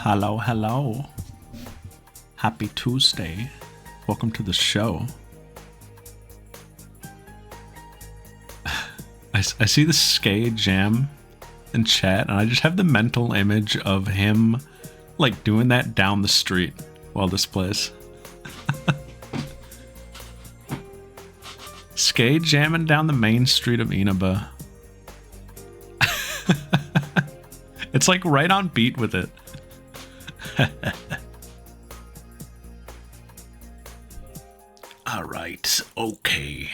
Hello, hello. Happy Tuesday. Welcome to the show. I see the Skate Jam in chat, and I just have the mental image of him, like, doing that down the street while this plays. Skate jamming down the main street of Inaba. It's like right on beat with it. Alright, okay.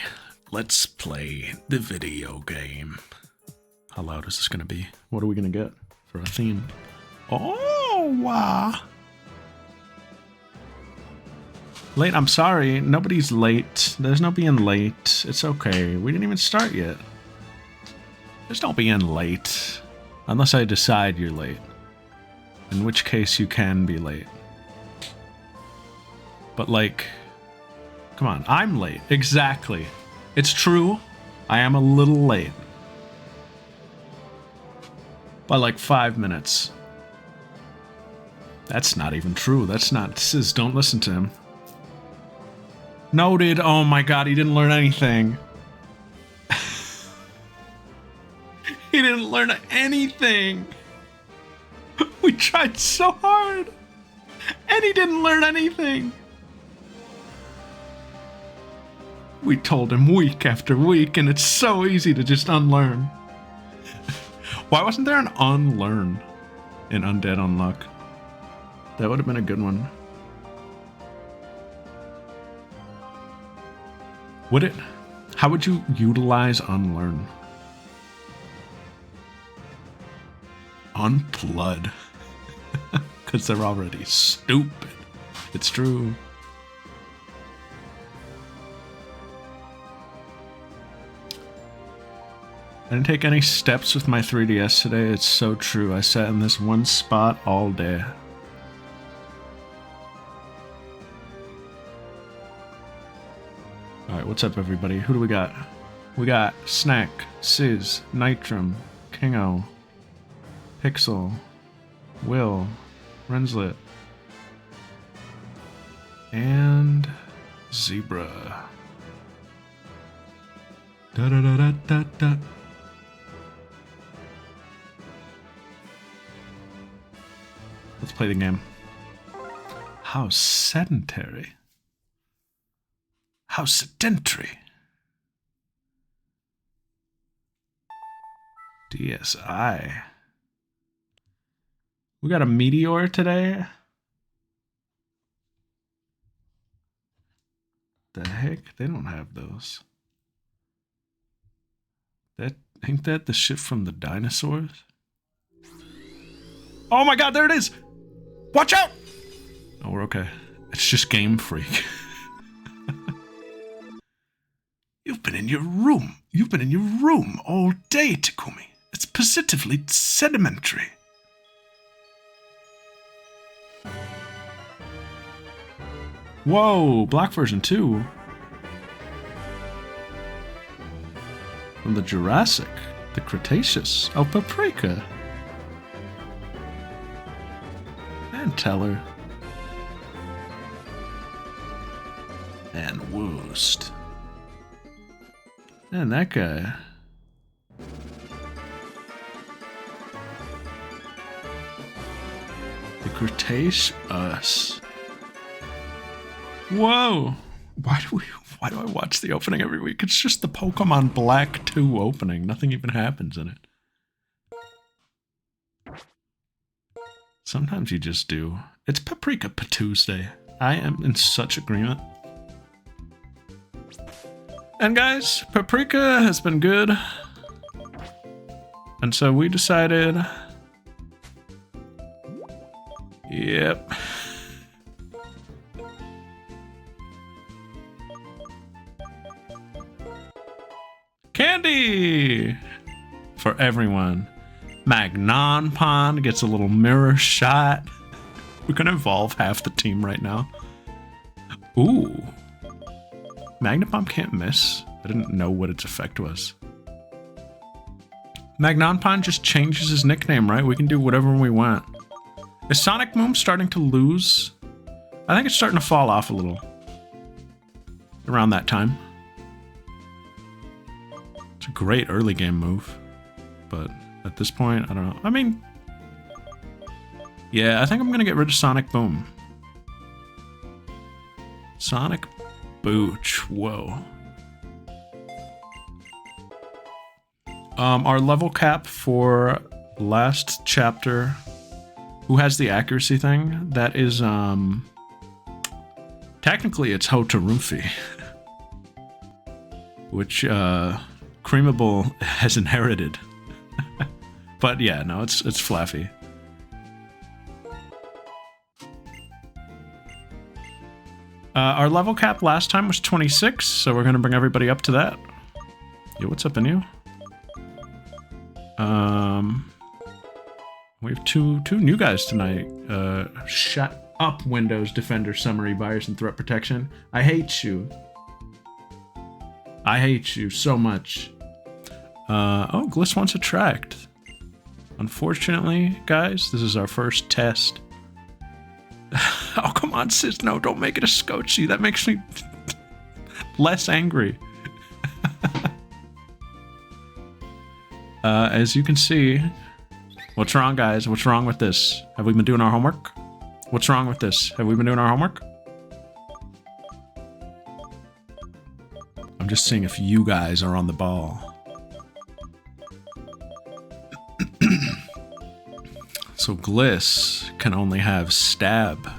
Let's play the video game. How loud is this gonna be? What are we gonna get for a theme? Oh, wow. Late, I'm sorry. Nobody's late. There's no being late. It's okay. We didn't even start yet. There's no being late. Unless I decide you're late. In which case you can be late. But like, come on, I'm late. Exactly. It's true. I am a little late. By like 5 minutes. That's not even true. That's not. This is, don't listen to him. Noted. Oh my god, he didn't learn anything. He didn't learn anything. We tried so hard. And he didn't learn anything. We told him week after week, and it's so easy to just unlearn. Why wasn't there an unlearn in Undead Unluck? That would have been a good one. Would it? How would you utilize unlearn? Unblood. Because they're already stupid. It's true. I didn't take any steps with my 3DS today. It's so true. I sat in this one spot all day. Alright, what's up everybody? Who do we got? We got Snack, Sizz, Nitrum, Kingo, Pixel, Will, Renslet, and Zebra. Da da da da da da. Let's play the game. How sedentary. How sedentary. DSI. We got a meteor today. The heck? They don't have those. Ain't that the shit from the dinosaurs? Oh my god, there it is! Watch out! Oh, we're okay. It's just Game Freak. You've been in your room. You've been in your room all day, Takumi. It's positively sedimentary. Whoa, black version 2. From the Jurassic, the Cretaceous, of Paprika. And Teller. And Woost. And that guy. The Cretaceous. Whoa! Why do I watch the opening every week? It's just the Pokemon Black 2 opening. Nothing even happens in it. Sometimes you just do. It's Paprika Tuesday. I am in such agreement. And guys, Paprika has been good. And so we decided... Yep. Candy! For everyone. Magnonpon gets a little mirror shot. We're gonna evolve half the team right now. Ooh. Magnopomp can't miss. I didn't know what its effect was. Magnonpon just changes his nickname, right? We can do whatever we want. Is Sonic Boom starting to lose? I think it's starting to fall off a little. Around that time. It's a great early game move. But at this point, I don't know. I mean... Yeah, I think I'm gonna get rid of Sonic Boom. Sonic Booch. Whoa. Our level cap for last chapter... Who has the accuracy thing? That is, technically it's Hotarumphi. Which, Creamable has inherited. But yeah, no, it's Flaffy. Our level cap last time was 26, so we're gonna bring everybody up to that. Yo, what's up in you? We have two new guys tonight. Shut up, Windows Defender Summary Virus and Threat Protection. I hate you. I hate you so much. Oh, Gliss wants a tract. Unfortunately, guys, this is our first test. Oh, come on, sis. No, don't make it a Scotchy. That makes me less angry. As you can see... What's wrong, guys? What's wrong with this? Have we been doing our homework? What's wrong with this? Have we been doing our homework? I'm just seeing if you guys are on the ball. So Gliss can only have stab.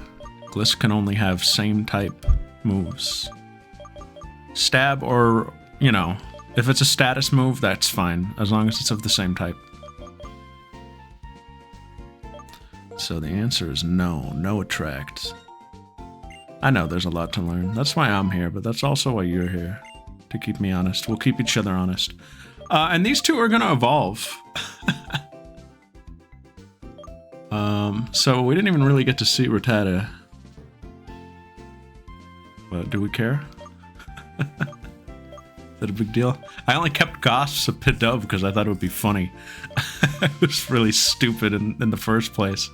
Gliss can only have same type moves. Stab or, you know, if it's a status move, that's fine, as long as it's of the same type. So the answer is no. No attract. I know there's a lot to learn. That's why I'm here, but that's also why you're here. To keep me honest. We'll keep each other honest. And these two are gonna evolve. So we didn't even really get to see Rattata. But do we care? Is that a big deal? I only kept Gosps a Pidove because I thought it would be funny. It was really stupid in the first place.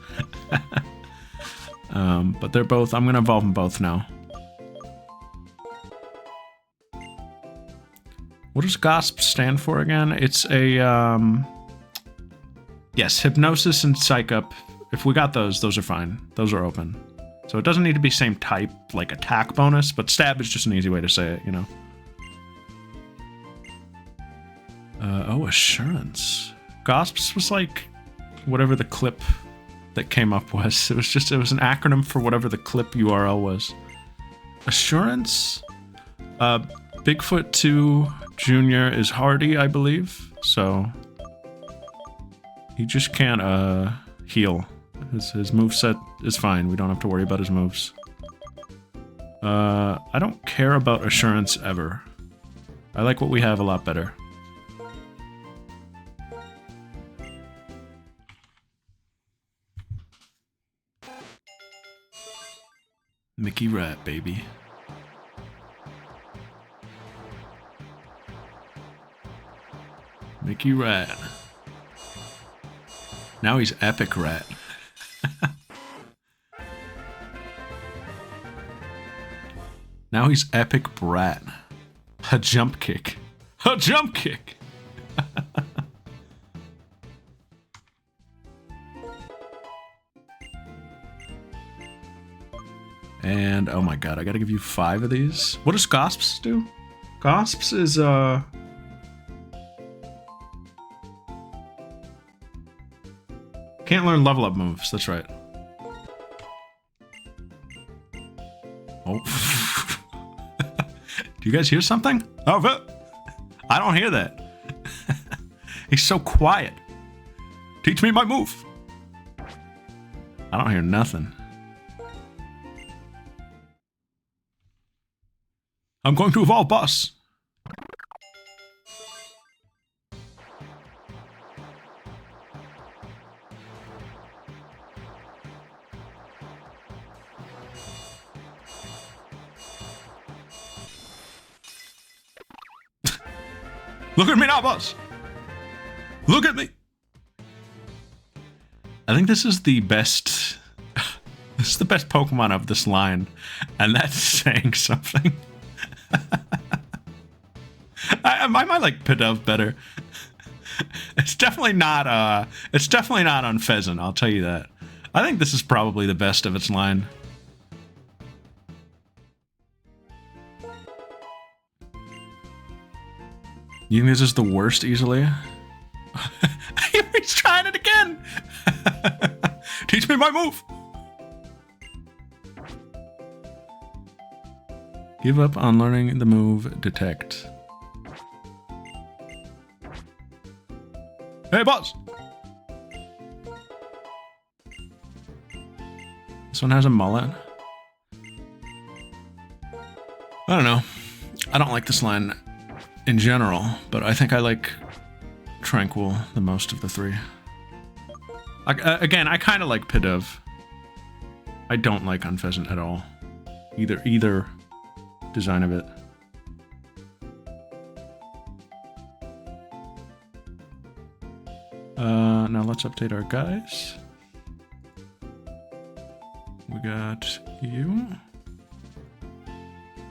But they're both... I'm going to evolve them both now. What does Gosp stand for again? It's a... Yes, Hypnosis and Psych Up. If we got those are fine. Those are open. So it doesn't need to be same type, like attack bonus, but Stab is just an easy way to say it, you know? Oh, Assurance. Gosps was like whatever the clip that came up was. It was an acronym for whatever the clip URL was. Assurance? Bigfoot 2 Jr. is hardy, I believe. So he just can't heal. His moveset is fine. We don't have to worry about his moves. I don't care about Assurance ever. I like what we have a lot better. Mickey Rat, baby. Mickey Rat. Now he's Epic Rat. Now he's Epic Brat. A jump kick. A jump kick! And, oh my god, I gotta give you 5 of these. What does Gosps do? Gosps is, can't learn level up moves, that's right. Oh. Do you guys hear something? Oh, I don't hear that. He's so quiet. Teach me my move. I don't hear nothing. I'm going to evolve, boss. Look at me now, boss. Look at me. I think this is the best This is the best Pokemon of this line, and that's saying something. I might like Pidove better. It's definitely not on Pheasant, I'll tell you that. I think this is probably the best of its line. You think this is the worst easily? He's trying it again! Teach me my move! Give up on learning the move Detect. Hey, boss! This one has a mullet. I don't know. I don't like this line in general, but I think I like Tranquil the most of the three. Again, I kind of like Pidove. I don't like Unpheasant at all. Either design of it. Now let's update our guys. We got you.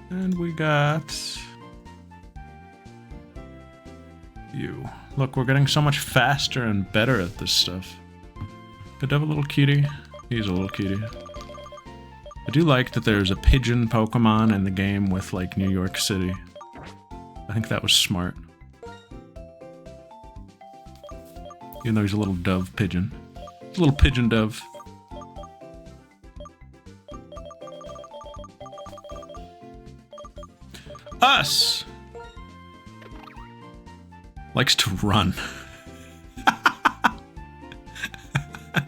And we got you. Look, we're getting so much faster and better at this stuff. Could have a little cutie. He's a little cutie. I do like that there's a pigeon Pokemon in the game with, like, New York City. I think that was smart. Even though he's a little dove pigeon. A little pigeon dove. Us! Likes to run.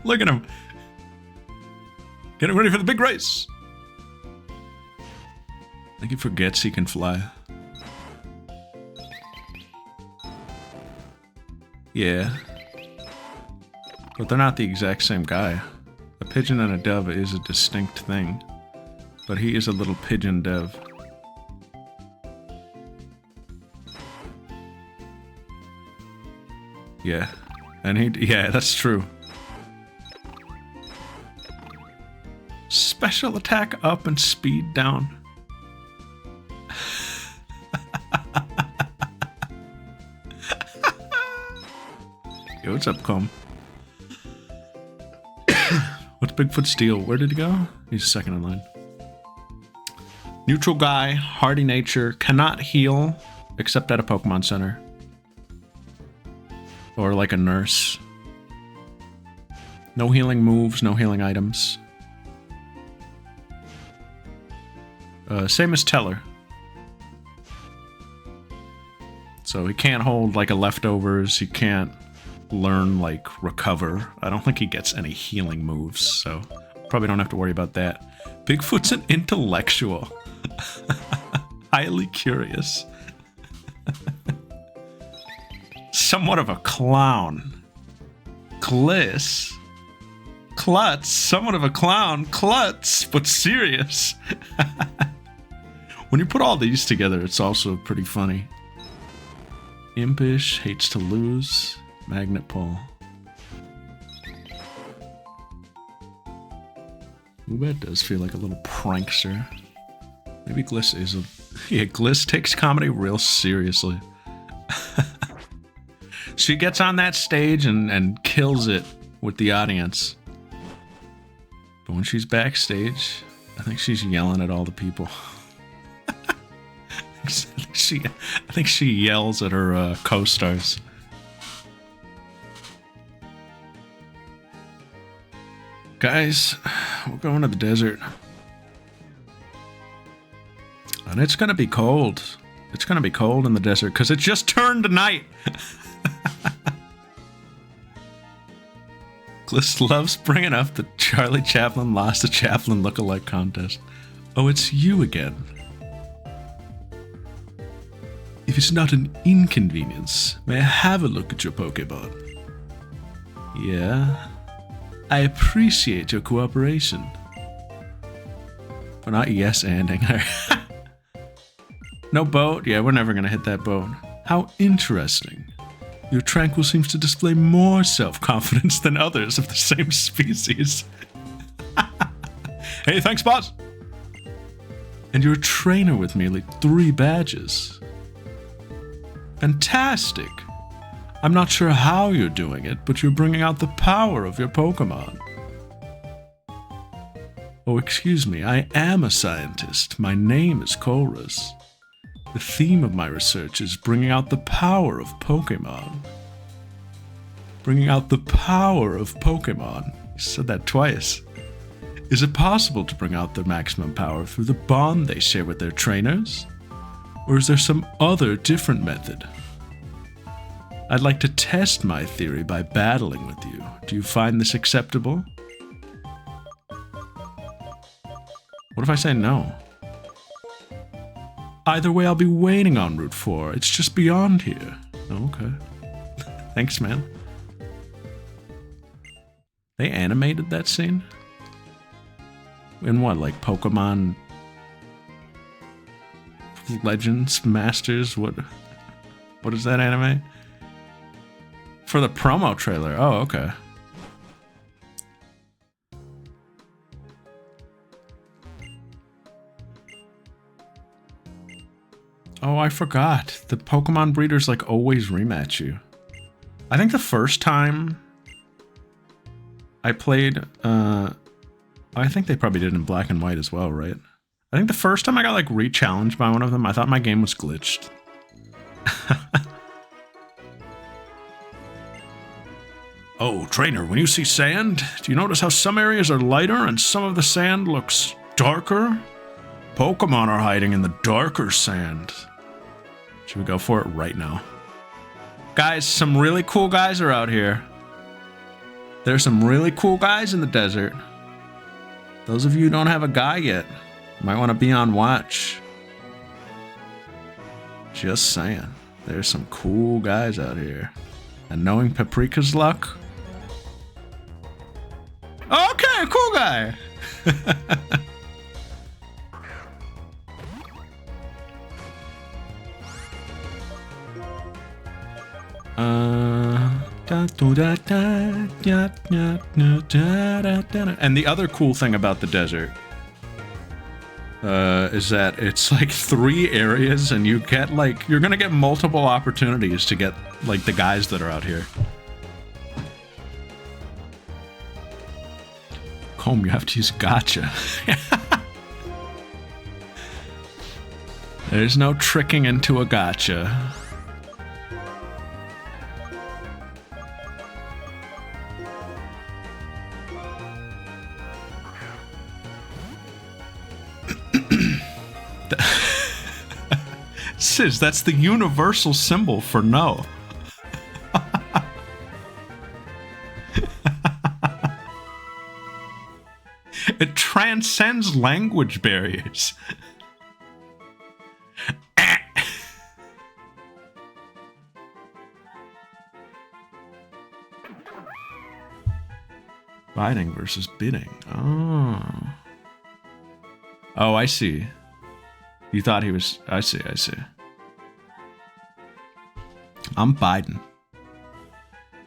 Look at him. Getting ready for the big race. I think he forgets he can fly. Yeah. But they're not the exact same guy. A pigeon and a dove is a distinct thing. But he is a little pigeon dove. Yeah. And yeah, that's true. Special attack up and speed down. Yo, what's up, Comb? What's Bigfoot Steel? Where did he go? He's second in line. Neutral guy, hardy nature, cannot heal except at a Pokemon Center. Or like a nurse. No healing moves, no healing items. Same as Teller. So he can't hold like a leftovers, he can't learn like recover. I don't think he gets any healing moves, so probably don't have to worry about that. Bigfoot's an intellectual. Highly curious. Somewhat of a clown. Klutz, somewhat of a clown. Klutz, but serious. When you put all these together, it's also pretty funny. Impish, hates to lose. Magnet pull. Ooh, that does feel like a little prankster. Maybe Gliss is a... Yeah, Gliss takes comedy real seriously. She gets on that stage and kills it with the audience. But when she's backstage, I think she's yelling at all the people. I think she yells at her co-stars. Guys, we're going to the desert. And it's gonna be cold. It's gonna be cold in the desert because it just turned to night. Gliss loves bringing up that Charlie Chaplin lost the Chaplin look-alike contest. Oh, it's you again. If it's not an inconvenience, may I have a look at your Pokeball? Yeah. I appreciate your cooperation. We're not yes-anding her. No boat? Yeah, we're never gonna hit that boat. How interesting. Your Tranquil seems to display more self-confidence than others of the same species. Hey, thanks, boss! And you're a trainer with merely 3 badges. Fantastic! I'm not sure how you're doing it, but you're bringing out the power of your Pokémon. Oh, excuse me, I am a scientist. My name is Chorus. The theme of my research is bringing out the power of Pokémon. Bringing out the power of Pokémon. You said that twice. Is it possible to bring out their maximum power through the bond they share with their trainers? Or is there some other different method? I'd like to test my theory by battling with you. Do you find this acceptable? What if I say no? Either way, I'll be waiting on Route 4. It's just beyond here. Oh, okay. Thanks, man. They animated that scene? In what, like Pokemon Legends Masters? What is that anime? For the promo trailer. Oh, okay. Oh, I forgot. The Pokemon breeders like always rematch you. I think the first time I played, I think they probably did in black and white as well, right? I think the first time I got like re-challenged by one of them, I thought my game was glitched. Oh, trainer, when you see sand, do you notice how some areas are lighter and some of the sand looks darker? Pokemon are hiding in the darker sand. Should we go for it right now? Guys, some really cool guys are out here. There's some really cool guys in the desert. Those of you who don't have a guy yet might want to be on watch. Just saying. There's some cool guys out here. And knowing Paprika's luck... Okay, cool guy! And the other cool thing about the desert is that it's like 3 areas and you get like, you're gonna get multiple opportunities to get like the guys that are out here. Comb, you have to use gotcha. There's no tricking into a gotcha. Sis, that's the universal symbol for no. It transcends language barriers. Biting versus bidding. Oh. Oh, I see. You thought he was... I see. I'm Biden.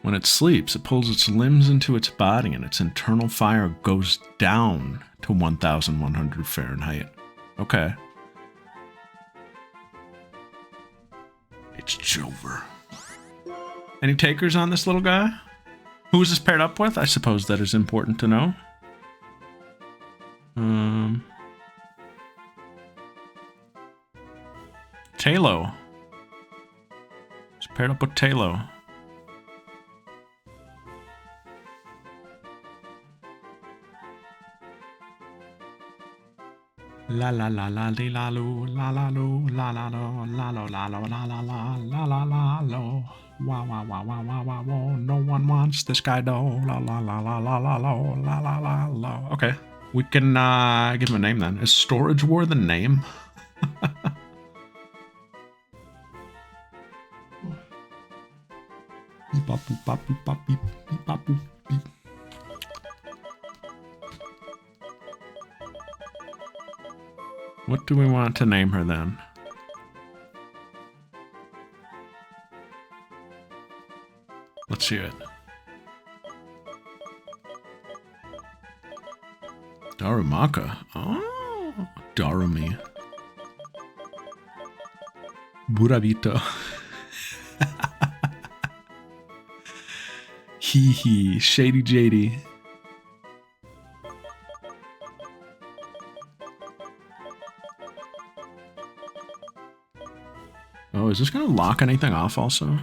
When it sleeps, it pulls its limbs into its body and its internal fire goes down to 1,100 Fahrenheit. Okay. It's Jover. Any takers on this little guy? Who is this paired up with? I suppose that is important to know. Talo. It's paired up with Talo. La la la la li la lo la la lo la la lo la lo la lo la la la la la la lo wow wow wow wow wow wow wow no one wants this guy though la la la la la la lo la la la lo. Okay, we can give him a name then. Is Storage War the name? Beep bop boop bop boop bop beep beep bop boop beep. What do we want to name her then? Let's hear it. Darumaka. Oh, Darumi. Burabito. Hee hee. Shady JD. Oh, is this going to lock anything off also?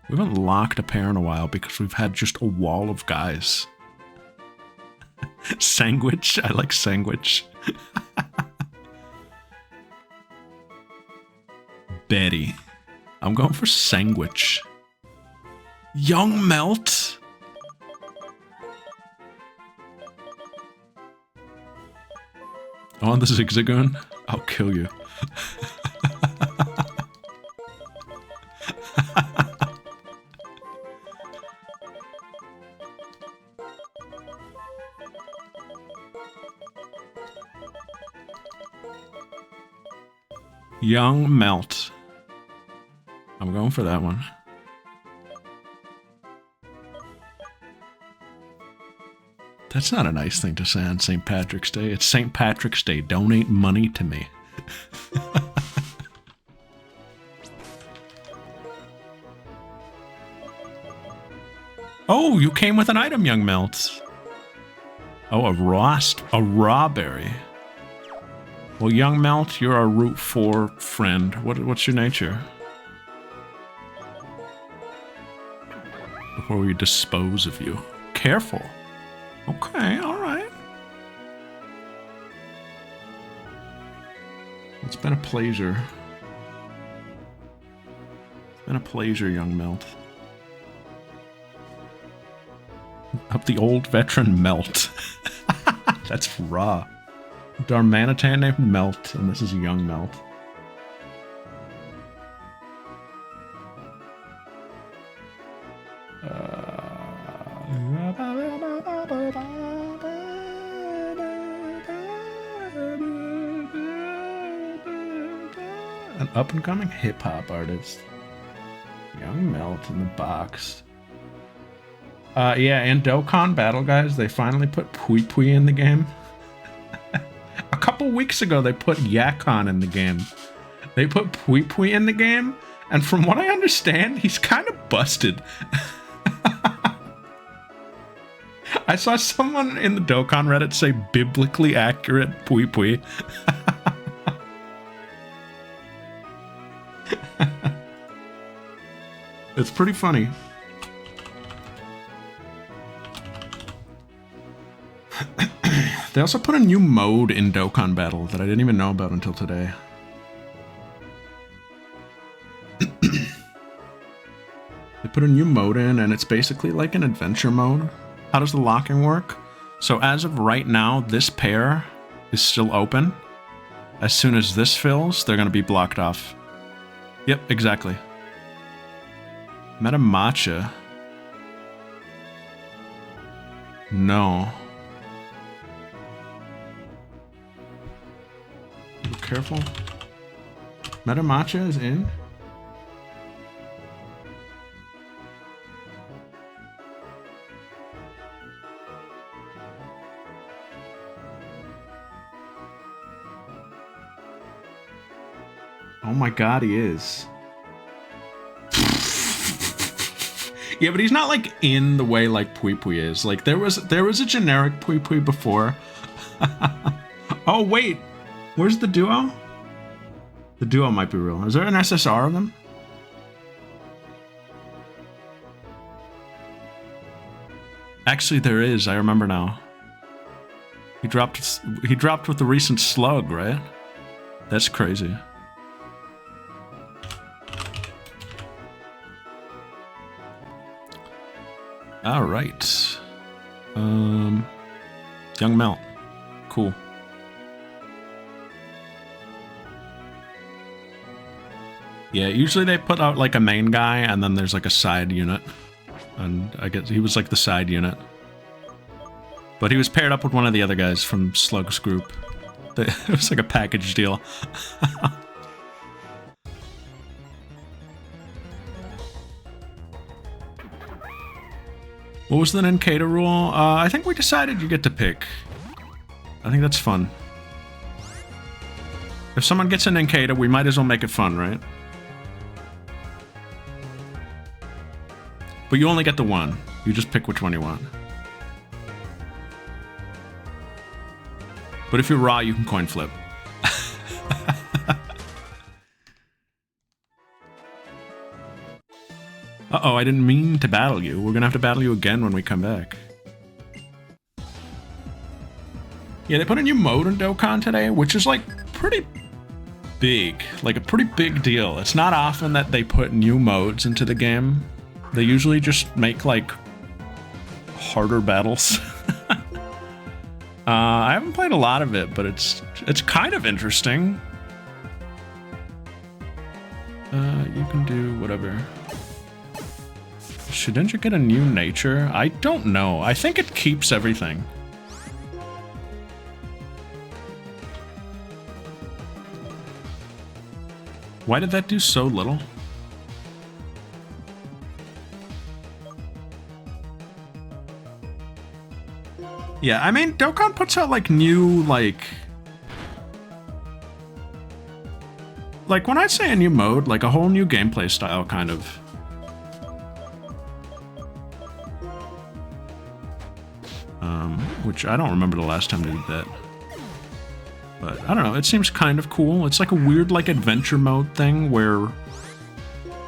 We haven't locked a pair in a while because we've had just a wall of guys. Sandwich? I like sandwich. Betty. I'm going for sandwich. Young Melt? On the Zigzagoon? I'll kill you. Young Melt. I'm going for that one. That's not a nice thing to say on St. Patrick's Day. It's St. Patrick's Day. Donate money to me. Oh, you came with an item, Young Melt. Oh, a raw berry. Well, Young Melt, you're our Route 4 friend. What's your nature? Before we dispose of you. Careful. Okay, alright. It's been a pleasure. It's been a pleasure, Young Melt. Up the old veteran Melt. That's raw. Darmanitan named Melt, and this is Young Melt. An up-and-coming hip-hop artist. Young Melt in the box. Yeah, and Dokkan Battle, guys, they finally put Pui Pui in the game. A couple weeks ago, they put Yakon in the game. They put Pui Pui in the game, and from what I understand, he's kind of busted. I saw someone in the Dokkan Reddit say biblically accurate Pui Pui. It's pretty funny. They also put a new mode in Dokkan Battle that I didn't even know about until today. They put a new mode in, and it's basically like an adventure mode. How does the locking work? So as of right now, this pair is still open. As soon as this fills, they're going to be blocked off. Yep, exactly. Metamacha. No. Be careful. Metamacha is in. Oh my god, he is. Yeah, but he's not like in the way like Pui Pui is. Like there was a generic Pui Pui before. Oh wait, where's the duo? The duo might be real. Is there an SSR of them? Actually, there is. I remember now. He dropped with the recent slug, right? That's crazy. All right. Young Melt. Cool. Yeah, usually they put out like a main guy and then there's like a side unit. And I guess he was like the side unit. But he was paired up with one of the other guys from Slug's group. It was like a package deal. What was the Ninkata rule? I think we decided you get to pick. I think that's fun. If someone gets an Ninkata, we might as well make it fun, right? But you only get the one. You just pick which one you want. But if you're raw, you can coin flip. Uh-oh, I didn't mean to battle you. We're gonna have to battle you again when we come back. Yeah, they put a new mode in Dokkan today, which is, like, pretty big. Like, a pretty big deal. It's not often that they put new modes into the game. They usually just make, like, harder battles. I haven't played a lot of it, but it's kind of interesting. You can do whatever. Shouldn't you get a new nature? I don't know. I think it keeps everything. Why did that do so little? Yeah, I mean, Dokkan puts out, like, new, like, when I say a new mode, like, a whole new gameplay style, kind of. Which I don't remember the last time they did that. But, I don't know, it seems kind of cool. It's like a weird, like, adventure mode thing where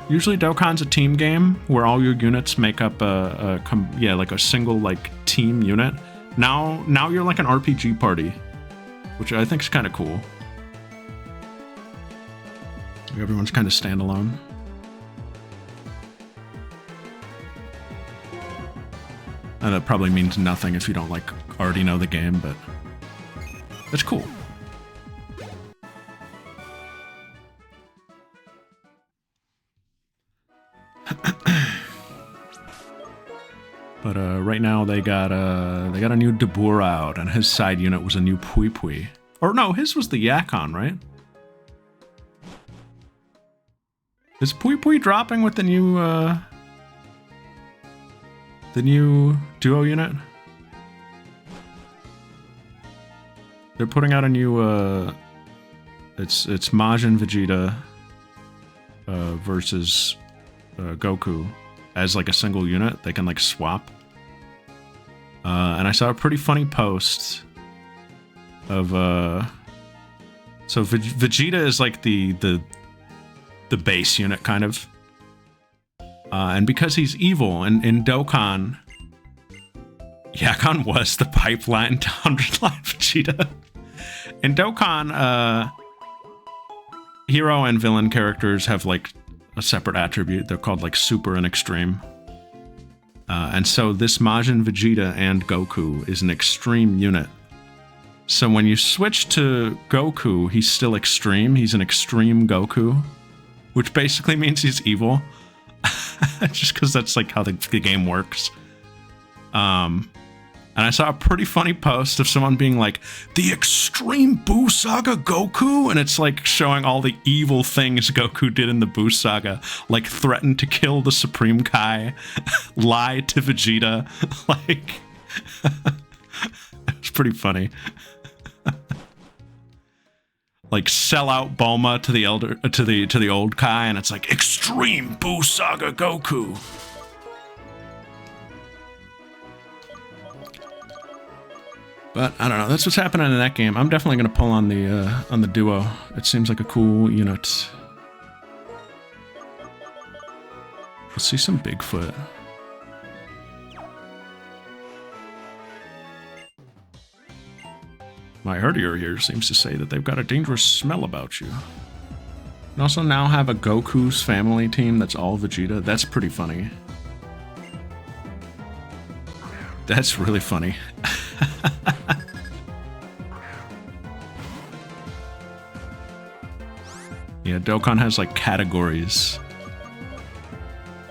usually Dokkan's a team game where all your units make up like a single, like, team unit. Now you're like an RPG party, which I think is kind of cool. Everyone's kind of standalone. And that probably means nothing if you don't, like, already know the game, but it's cool. But right now they got a new Dabur out, and his side unit was a new Pui Pui. Or no, his was the Yakon, right? Is Pui Pui dropping with the new duo unit? They're putting out a new it's Majin Vegeta versus Goku as, like, a single unit. They can, like, swap. And I saw a pretty funny post of so Vegeta is, like, the base unit, kind of. And because he's evil, and in Dokkan, Yakon was the pipeline to 100 Line Vegeta. In Dokkan, hero and villain characters have, like, a separate attribute. They're called, like, Super and Extreme. And so this Majin Vegeta and Goku is an extreme unit. So when you switch to Goku, he's still extreme. He's an extreme Goku, which basically means he's evil. Just because that's, like, how the game works. And I saw a pretty funny post of someone being like, the Extreme Buu Saga Goku? And it's, like, showing all the evil things Goku did in the Buu Saga. Like, threatened to kill the Supreme Kai, lie to Vegeta. Like, it's pretty funny. Like, sell out Bulma to the old Kai, and it's like, Extreme Buu Saga Goku. But I don't know. That's what's happening in that game. I'm definitely gonna pull on the duo. It seems like a cool unit. Let's see some Bigfoot. My herdier here seems to say that they've got a dangerous smell about you. And also now have a Goku's family team that's all Vegeta. That's pretty funny. That's really funny. Yeah, Dokkan has, like, categories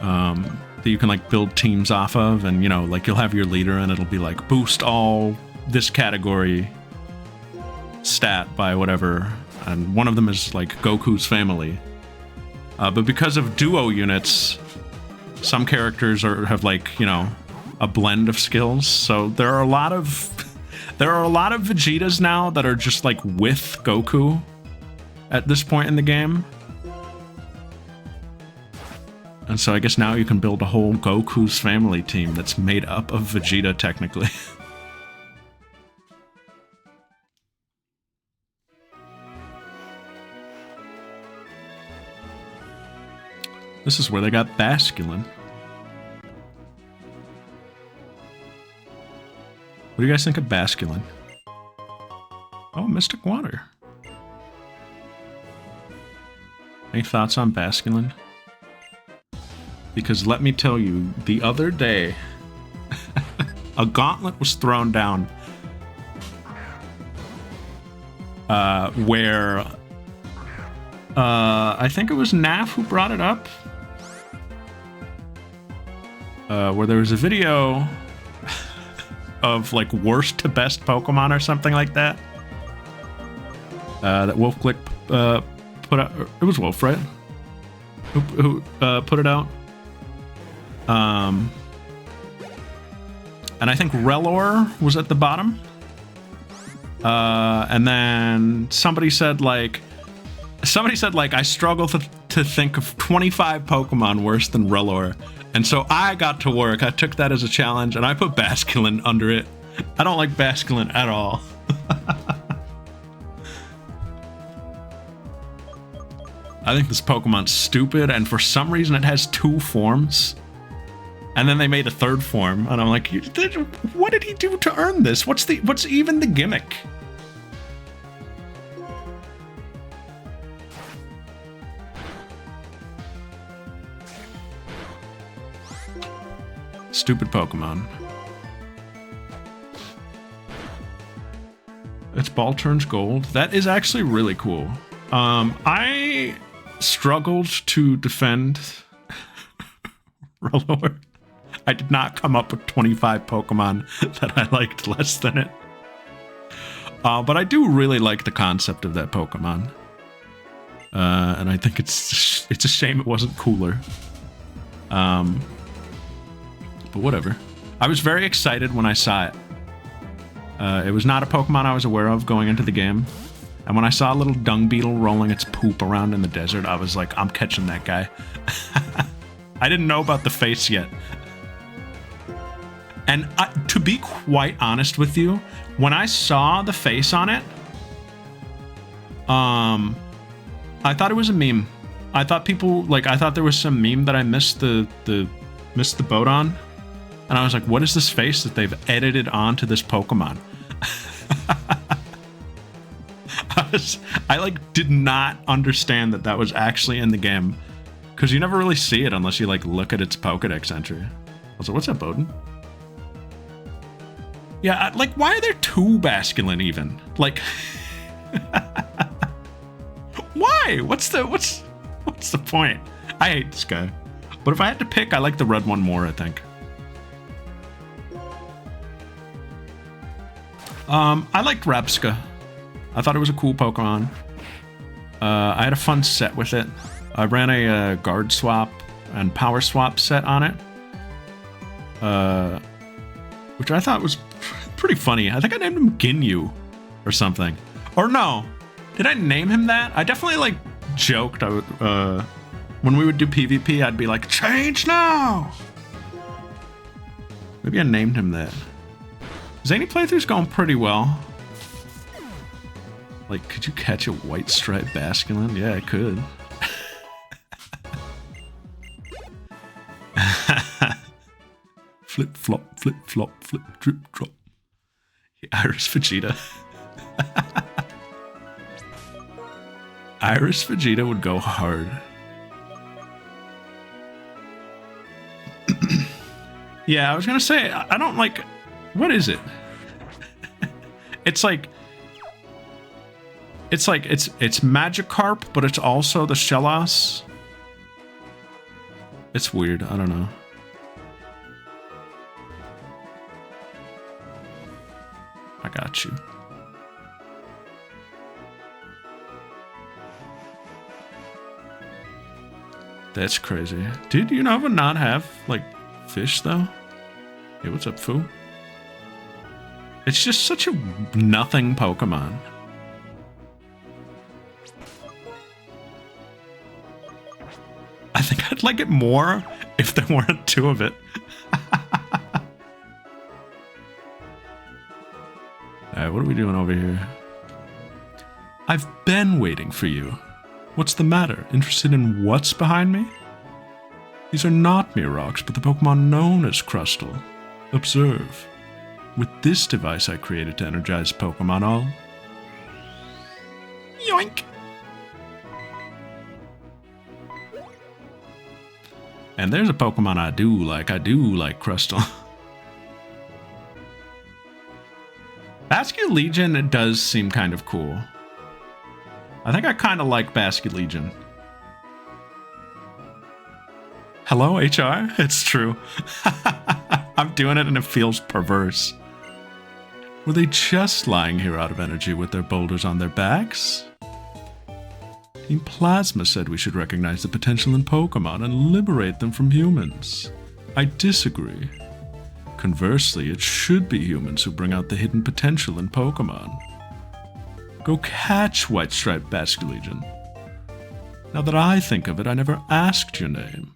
that you can, like, build teams off of, and, you know, like, you'll have your leader and it'll be like, boost all this category stat by whatever, and one of them is, like, Goku's family. But because of duo units, some characters have, like, you know, a blend of skills, so there are a lot of There are a lot of Vegetas now that are just like with Goku at this point in the game. And so I guess now you can build a whole Goku's family team that's made up of Vegeta, technically. This is where they got Basculin. What do you guys think of Basculin? Oh, Mystic Water. Any thoughts on Basculin? Because let me tell you, the other day, a gauntlet was thrown down where I think it was Naf who brought it up. Where there was a video of like worst to best Pokemon or something like that. That WolfClick put out. It was Wolf, right? Who put it out? And I think Relor was at the bottom. And then somebody said like I struggle to think of 25 Pokemon worse than Relor. And so I got to work. I took that as a challenge, and I put Basculin under it. I don't like Basculin at all. I think this Pokemon's stupid, and for some reason it has 2 forms. And then they made a 3rd form, and I'm like, what did he do to earn this? What's even the gimmick? Stupid Pokemon. Its ball turns gold. That is actually really cool. I struggled to defend Relor. I did not come up with 25 Pokemon that I liked less than it. But I do really like the concept of that Pokemon. And I think it's a shame it wasn't cooler. But whatever. I was very excited when I saw it. It was not a Pokemon I was aware of going into the game. And when I saw a little dung beetle rolling its poop around in the desert, I was like, I'm catching that guy. I didn't know about the face yet. And to be quite honest with you, when I saw the face on it, I thought it was a meme. I thought there was some meme that I missed the boat on. And I was like, what is this face that they've edited onto this Pokemon? I did not understand that was actually in the game. Because you never really see it unless you look at its Pokedex entry. I was like, what's that, Bowden? Yeah, why are there 2 Basculin even? Why? What's the point? I hate this guy. But if I had to pick, I like the red one more, I think. I liked Rabska. I thought it was a cool Pokemon. I had a fun set with it. I ran a guard swap and power swap set on it. Which I thought was pretty funny. I think I named him Ginyu or something. Or no, did I name him that? I definitely joked. I would, when we would do PvP, I'd be like, change now! Maybe I named him that. Zany playthrough's going pretty well. Could you catch a white striped Basculin? Yeah, I could. Flip, flop, flip, drip, drop. Iris Vegeta. Iris Vegeta would go hard. Yeah, I was gonna say, I don't like... What is it? It's Magikarp, but it's also the Shellos. It's weird, I don't know. I got you. That's crazy. Dude, you know, would not have, fish, though? Hey, what's up, Foo? It's just such a nothing Pokemon. I think I'd like it more if there weren't two of it. Alright, what are we doing over here? I've been waiting for you. What's the matter? Interested in what's behind me? These are not mere rocks, but the Pokemon known as Crustal. Observe. With this device I created to energize Pokemon, I'll... Yoink! And there's a Pokemon I do like Crustal. Basculegion does seem kind of cool. I think I kind of like Basculegion. Hello, HR? It's true. I'm doing it and it feels perverse. Were they just lying here out of energy with their boulders on their backs? Team Plasma said we should recognize the potential in Pokemon and liberate them from humans. I disagree. Conversely, it should be humans who bring out the hidden potential in Pokemon. Go catch White Striped Basculegion. Now that I think of it, I never asked your name.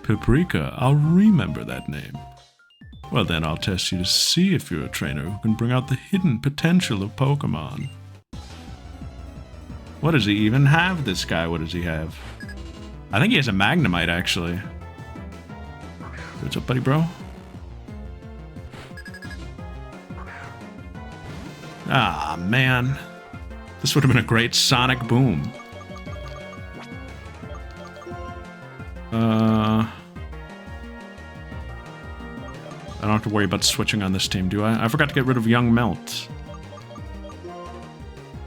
Paprika, I'll remember that name. Well then, I'll test you to see if you're a trainer who can bring out the hidden potential of Pokemon. What does he even have, this guy? What does he have? I think he has a Magnemite, actually. What's up, buddy, bro? Ah, man. This would have been a great Sonic Boom. I don't have to worry about switching on this team, do I? I forgot to get rid of Young Melt.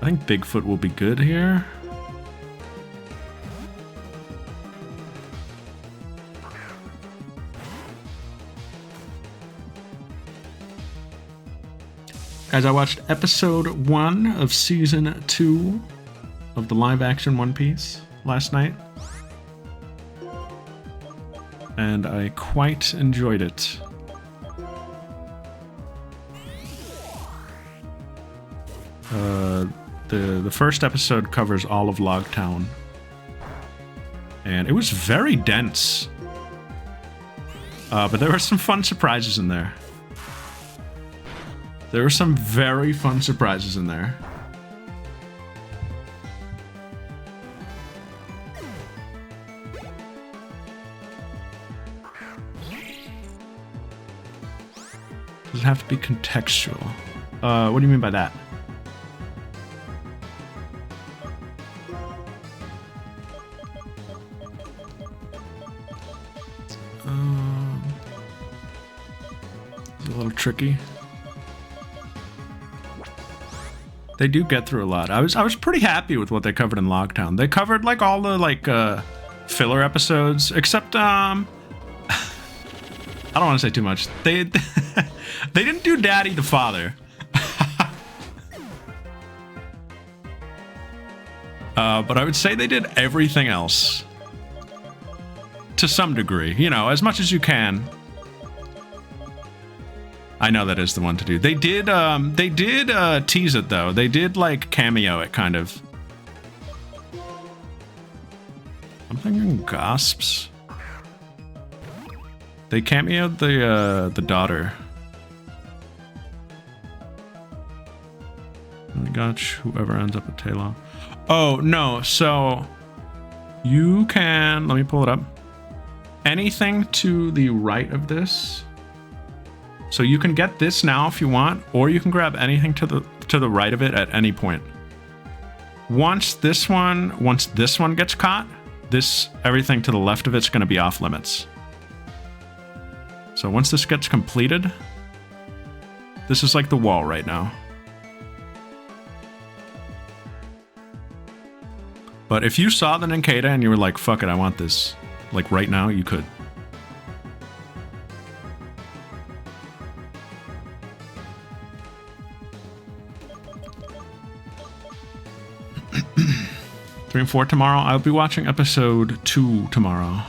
I think Bigfoot will be good here. Guys, I watched episode 1 of season 2 of the live-action One Piece last night. And I quite enjoyed it. The first episode covers all of Logtown. And it was very dense. But there were some fun surprises in there. There were some very fun surprises in there. Does it have to be contextual? What do you mean by that? It's a little tricky. They do get through a lot. I was pretty happy with what they covered in Logtown. They covered like all the filler episodes, except I don't want to say too much. They didn't do Daddy the Father. But I would say they did everything else to some degree. You know, as much as you can. I know that is the one to do. They did tease it though. They did like cameo it kind of. I'm thinking Gosps. They cameoed the daughter. Oh my gosh, whoever ends up with Taylor. Oh no, so you can, let me pull it up. Anything to the right of this. So you can get this now if you want, or you can grab anything to the right of it at any point. Once this one gets caught, everything to the left of it's going to be off limits. So once this gets completed, this is like the wall right now. But if you saw the Nincada and you were like, fuck it, I want this, like right now, you could. Three and 4 tomorrow. I'll be watching episode 2 tomorrow.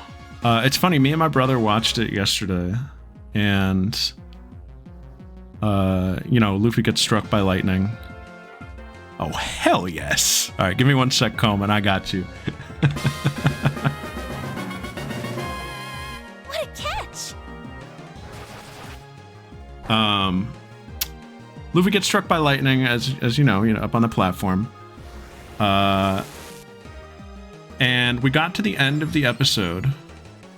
It's funny, me and my brother watched it yesterday, and You know, Luffy gets struck by lightning. Oh, hell yes. All right, give me 1 sec, Coleman. I got you. What a catch! Luffy gets struck by lightning, as you know, up on the platform. And we got to the end of the episode.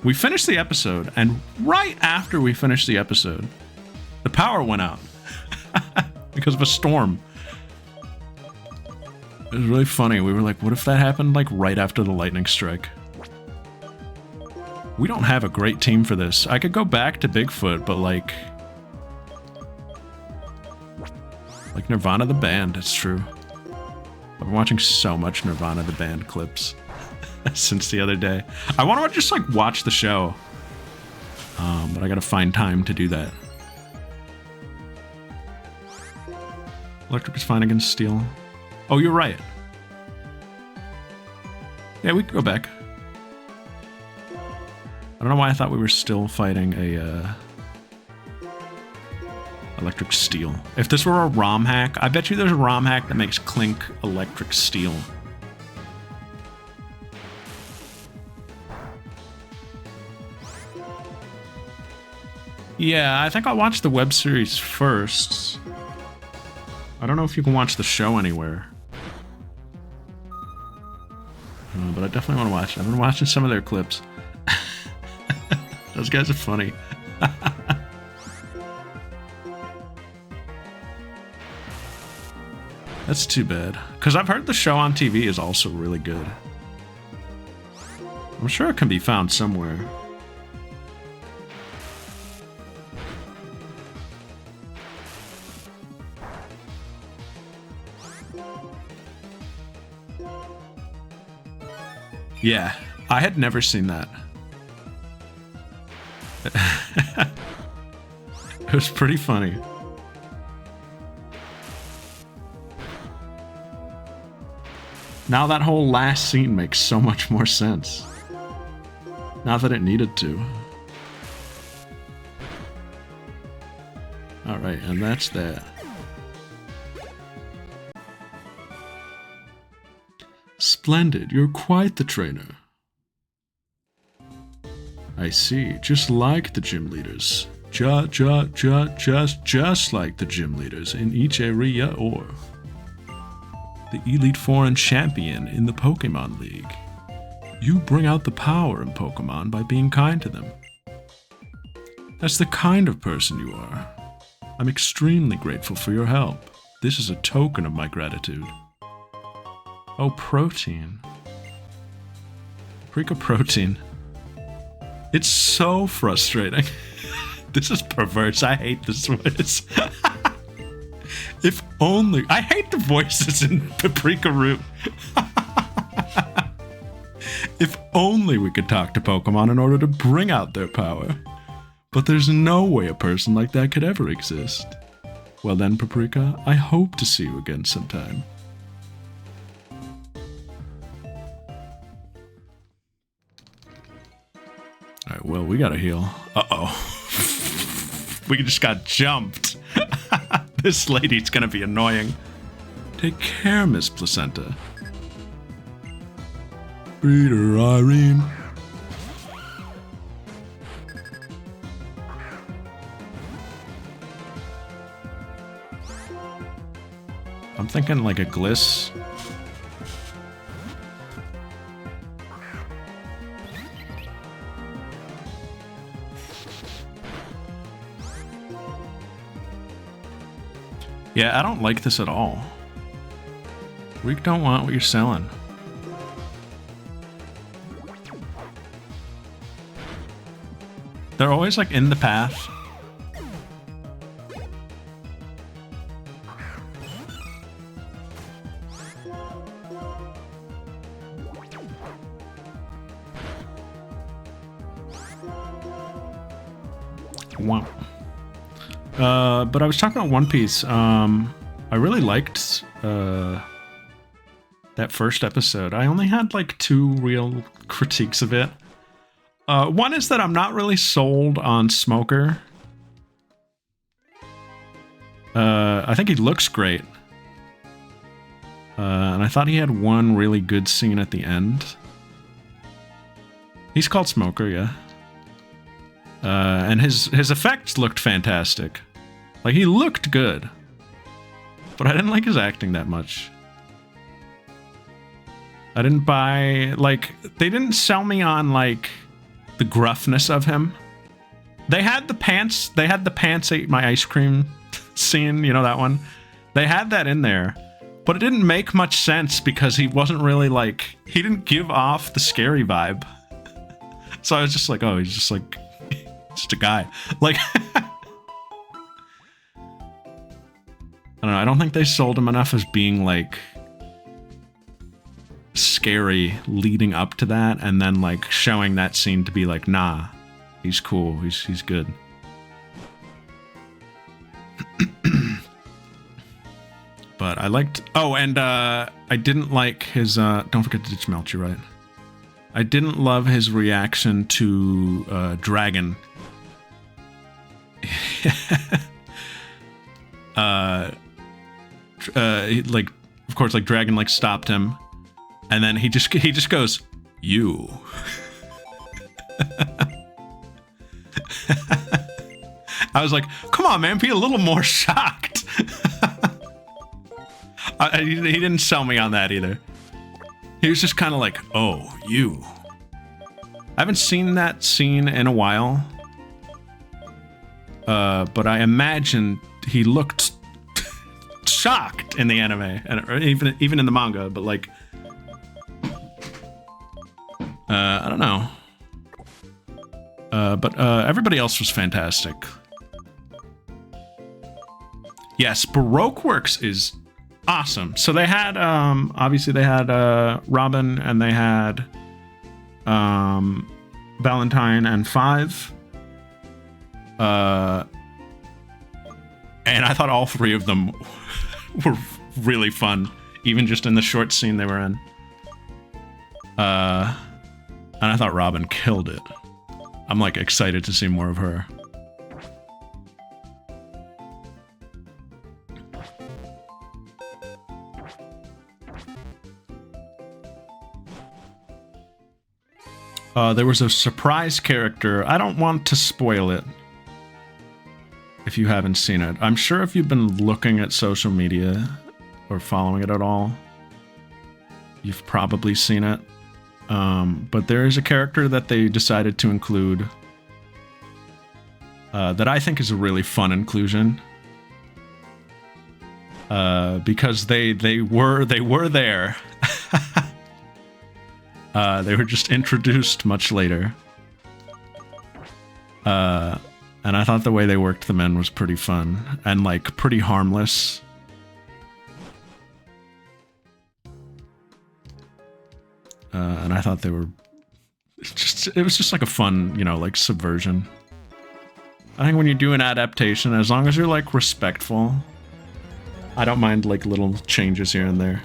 We finished the episode, and right after we finished the episode, the power went out because of a storm. It was really funny. We were like, what if that happened like right after the lightning strike? We don't have a great team for this. I could go back to Bigfoot, but like Nirvana the band, it's true. I've been watching so much Nirvana the band clips since the other day. I want to just like watch the show, but I gotta find time to do that. Electric is fine against steel. Oh, you're right. Yeah, we could go back. I don't know why I thought we were still fighting a electric steel. If this were a ROM hack, I bet you there's a ROM hack that makes Clink electric steel. Yeah, I think I'll watch the web series first. I don't know if you can watch the show anywhere. But I definitely want to watch it. I've been watching some of their clips. Those guys are funny. That's too bad. Because I've heard the show on TV is also really good. I'm sure it can be found somewhere. Yeah, I had never seen that. It was pretty funny. Now that whole last scene makes so much more sense. Not that it needed to. Alright, and that's that. Splendid, you're quite the trainer. I see, just like the gym leaders. Just like the gym leaders in each area or the Elite Foreign Champion in the Pokémon League. You bring out the power in Pokémon by being kind to them. That's the kind of person you are. I'm extremely grateful for your help. This is a token of my gratitude. Oh, protein. Paprika protein. It's so frustrating. This is perverse. I hate this voice. If only... I hate the voices in Paprika Root. If only we could talk to Pokemon in order to bring out their power. But there's no way a person like that could ever exist. Well then, Paprika, I hope to see you again sometime. Alright, well, we gotta heal. Uh-oh. We just got jumped. This lady's gonna be annoying. Take care, Miss Placenta. Breeder Irene. I'm thinking like a Gliss. Yeah, I don't like this at all. We don't want what you're selling. They're always like in the path. Wow. But I was talking about One Piece. I really liked that first episode. I only had like 2 real critiques of it. One is that I'm not really sold on Smoker. I think he looks great. And I thought he had one really good scene at the end. He's called Smoker, yeah. And his effects looked fantastic. Like, he looked good. But I didn't like his acting that much. I didn't buy, like, they didn't sell me on, like, the gruffness of him. They had the pants ate my ice cream scene, you know that one? They had that in there. But it didn't make much sense because he wasn't really, like, he didn't give off the scary vibe. So I was just like, oh, he's just like, just a guy. Like, I don't know, I don't think they sold him enough as being, like, scary leading up to that, and then, like, showing that scene to be like, nah, he's cool, he's good. But I liked, oh, and I didn't like his, don't forget to ditch Melch, you're right. I didn't love his reaction to Dragon. Like, of course, like, Dragon, like, stopped him, and then he just goes, you. I was like, come on, man, be a little more shocked. He didn't sell me on that either. He was just kind of like, oh, you. I haven't seen that scene in a while. But I imagine he looked shocked in the anime, or even in the manga, but, like, I don't know. But everybody else was fantastic. Yes, Baroque Works is awesome. So they had, obviously they had Robin, and they had Valentine and Five. And I thought all three of them were really fun, even just in the short scene they were in. And I thought Robin killed it. I'm, like, excited to see more of her. There was a surprise character. I don't want to spoil it if you haven't seen it. I'm sure if you've been looking at social media or following it at all, you've probably seen it. But there is a character that they decided to include that I think is a really fun inclusion. Because they were there. They were just introduced much later. And I thought the way they worked them in was pretty fun and, like, pretty harmless. And I thought they were it was just like a fun, you know, like, subversion. I think when you do an adaptation, as long as you're, like, respectful, I don't mind, like, little changes here and there.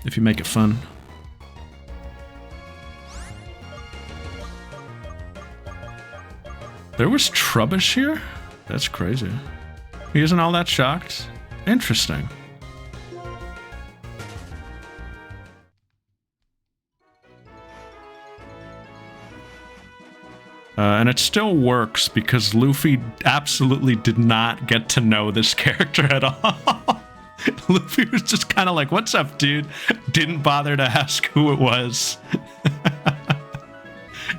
If you make it fun. There was Trubbish here? That's crazy. He isn't all that shocked? Interesting. And it still works because Luffy absolutely did not get to know this character at all. Luffy was just kind of like, what's up, dude? Didn't bother to ask who it was.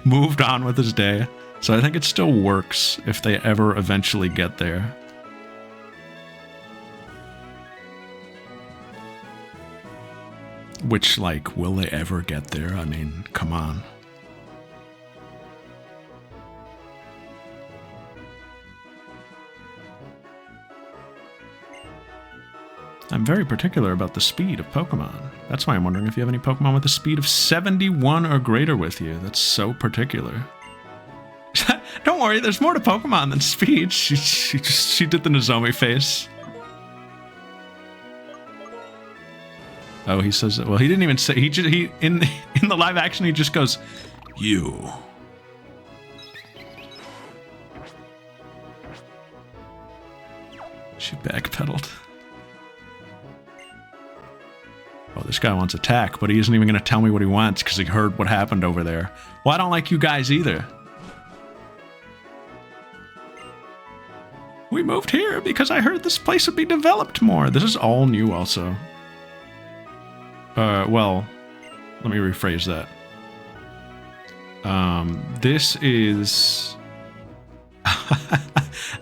Moved on with his day. So I think it still works if they ever eventually get there. Which, like, will they ever get there? I mean, come on. I'm very particular about the speed of Pokemon. That's why I'm wondering if you have any Pokemon with a speed of 71 or greater with you. That's so particular. Don't worry, there's more to Pokemon than speed. She did the Nozomi face. Oh, he says it. Well, he didn't even say. He in the live action he just goes, "You." She backpedaled. Oh, this guy wants attack, but he isn't even going to tell me what he wants because he heard what happened over there. Well, I don't like you guys either. We moved here because I heard this place would be developed more. This is all new also. Well, let me rephrase that. This is...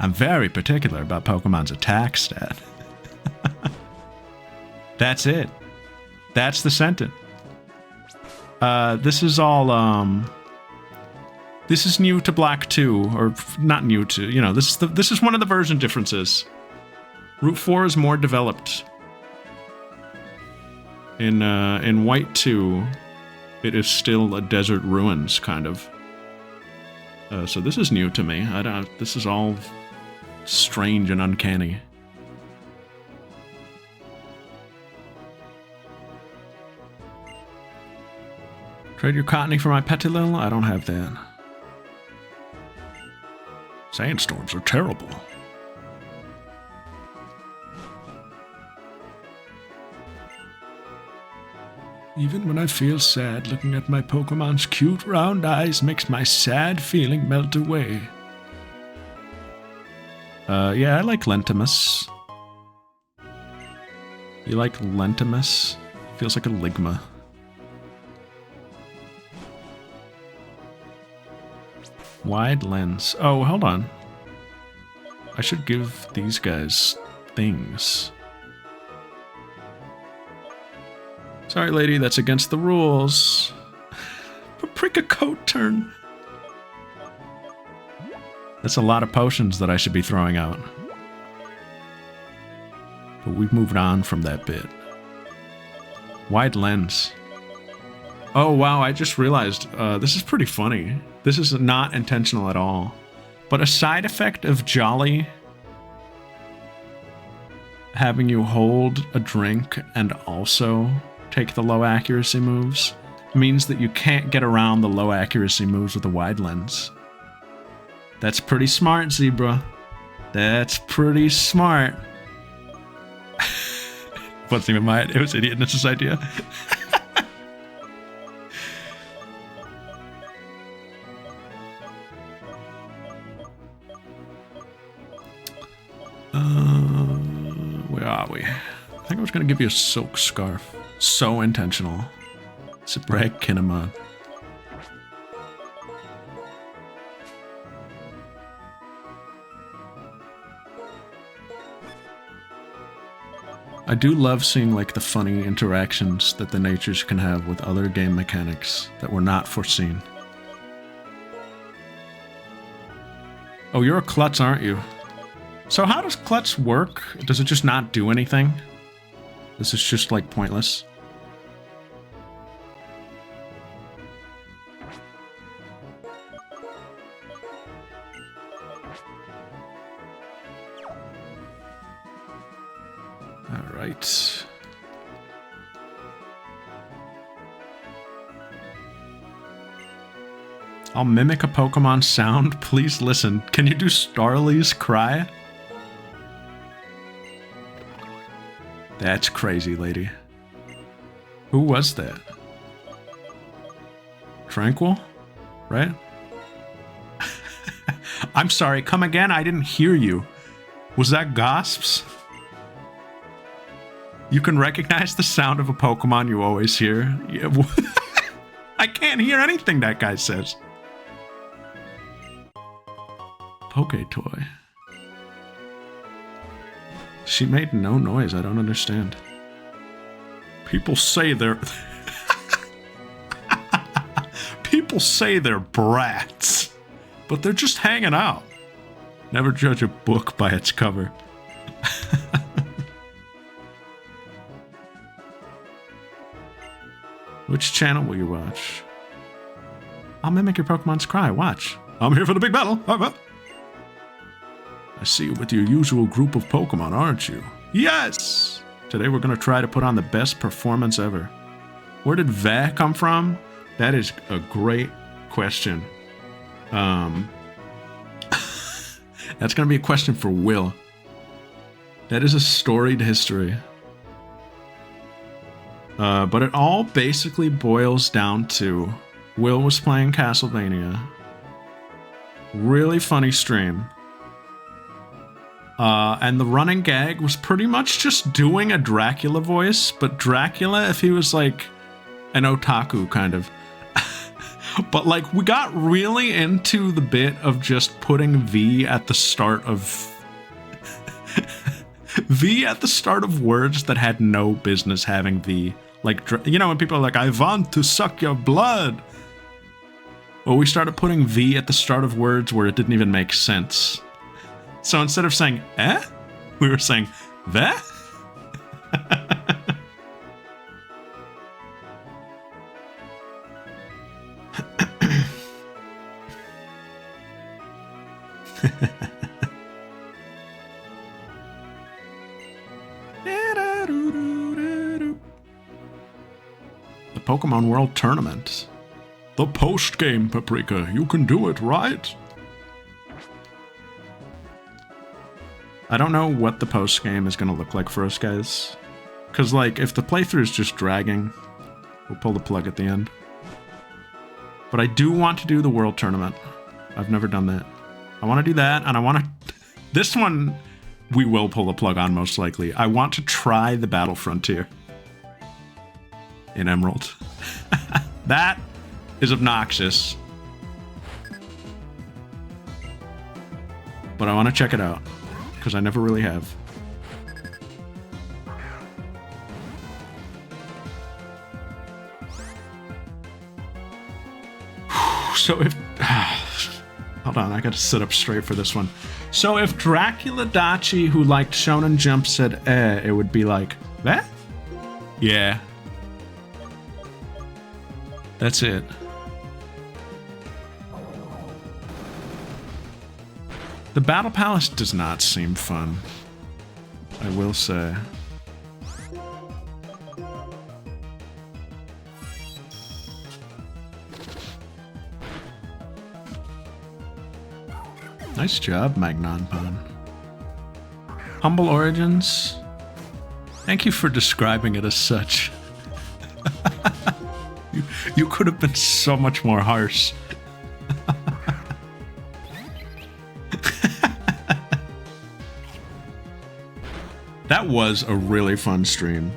I'm very particular about Pokemon's attack stat. That's it. That's the sentence. This is all, this is new to Black 2, or not new to, you know, this is one of the version differences. Route 4 is more developed. In White 2, it is still a desert ruins, kind of. So this is new to me. This is all strange and uncanny. Trade your Cottony for my Petilil? I don't have that. Sandstorms are terrible. Even when I feel sad, looking at my Pokemon's cute round eyes makes my sad feeling melt away. Yeah, I like Lentimus. You like Lentimus? Feels like a Ligma. Wide lens. Oh, hold on. I should give these guys things. Sorry, lady, that's against the rules. Paprika coat turn. That's a lot of potions that I should be throwing out. But we've moved on from that bit. Wide lens. Oh, wow, I just realized this is pretty funny. This is not intentional at all. But a side effect of Jolly having you hold a drink and also take the low accuracy moves means that you can't get around the low accuracy moves with a wide lens. That's pretty smart, Zebra. That's pretty smart. Wasn't even mine. It was Idiotness's idea. Where are we? I think I was going to give you a silk scarf. So intentional. Sibrag Kinemon. I do love seeing like the funny interactions that the natures can have with other game mechanics that were not foreseen. Oh, you're a klutz, aren't you? So how does klutz work? Does it just not do anything? This is just like pointless. All right. I'll mimic a Pokemon sound. Please listen. Can you do Starly's cry? That's crazy, lady. Who was that? Tranquil? Right? I'm sorry, come again? I didn't hear you. Was that Gosps? You can recognize the sound of a Pokemon you always hear. Yeah, I can't hear anything that guy says. Poketoy. She made no noise. I don't understand. People say they're... People say they're brats, but they're just hanging out. Never judge a book by its cover. Which channel will you watch? I'll mimic your Pokemon's cry. Watch. I'm here for the big battle. I see you with your usual group of Pokemon, aren't you? Yes! Today we're going to try to put on the best performance ever. Where did Va come from? That is a great question. That's going to be a question for Will. That is a storied history. But it all basically boils down to Will was playing Castlevania. Really funny stream. And the running gag was pretty much just doing a Dracula voice, but Dracula if he was like an otaku kind of. But like we got really into the bit of just putting V at the start of V at the start of words that had no business having V. Like, you know, when people are like, I want to suck your blood. Well, we started putting V at the start of words where it didn't even make sense. So instead of saying, eh, we were saying, ve? The Pokemon World Tournament. The post-game, Paprika. You can do it, right? I don't know what the post-game is going to look like for us, guys. Because, like, if the playthrough is just dragging, we'll pull the plug at the end. But I do want to do the World Tournament. I've never done that. I want to do that, and I want to... This one, we will pull the plug on, most likely. I want to try the Battle Frontier in Emerald. That is obnoxious. But I want to check it out, because I never really have. So if... Hold on, I gotta sit up straight for this one. So if Dracula Dachi, who liked Shonen Jump, said eh, it would be like, that? Yeah. That's it. The Battle Palace does not seem fun, I will say. Nice job, Magnonpon. Humble Origins. Thank you for describing it as such. You could have been so much more harsh. That was a really fun stream.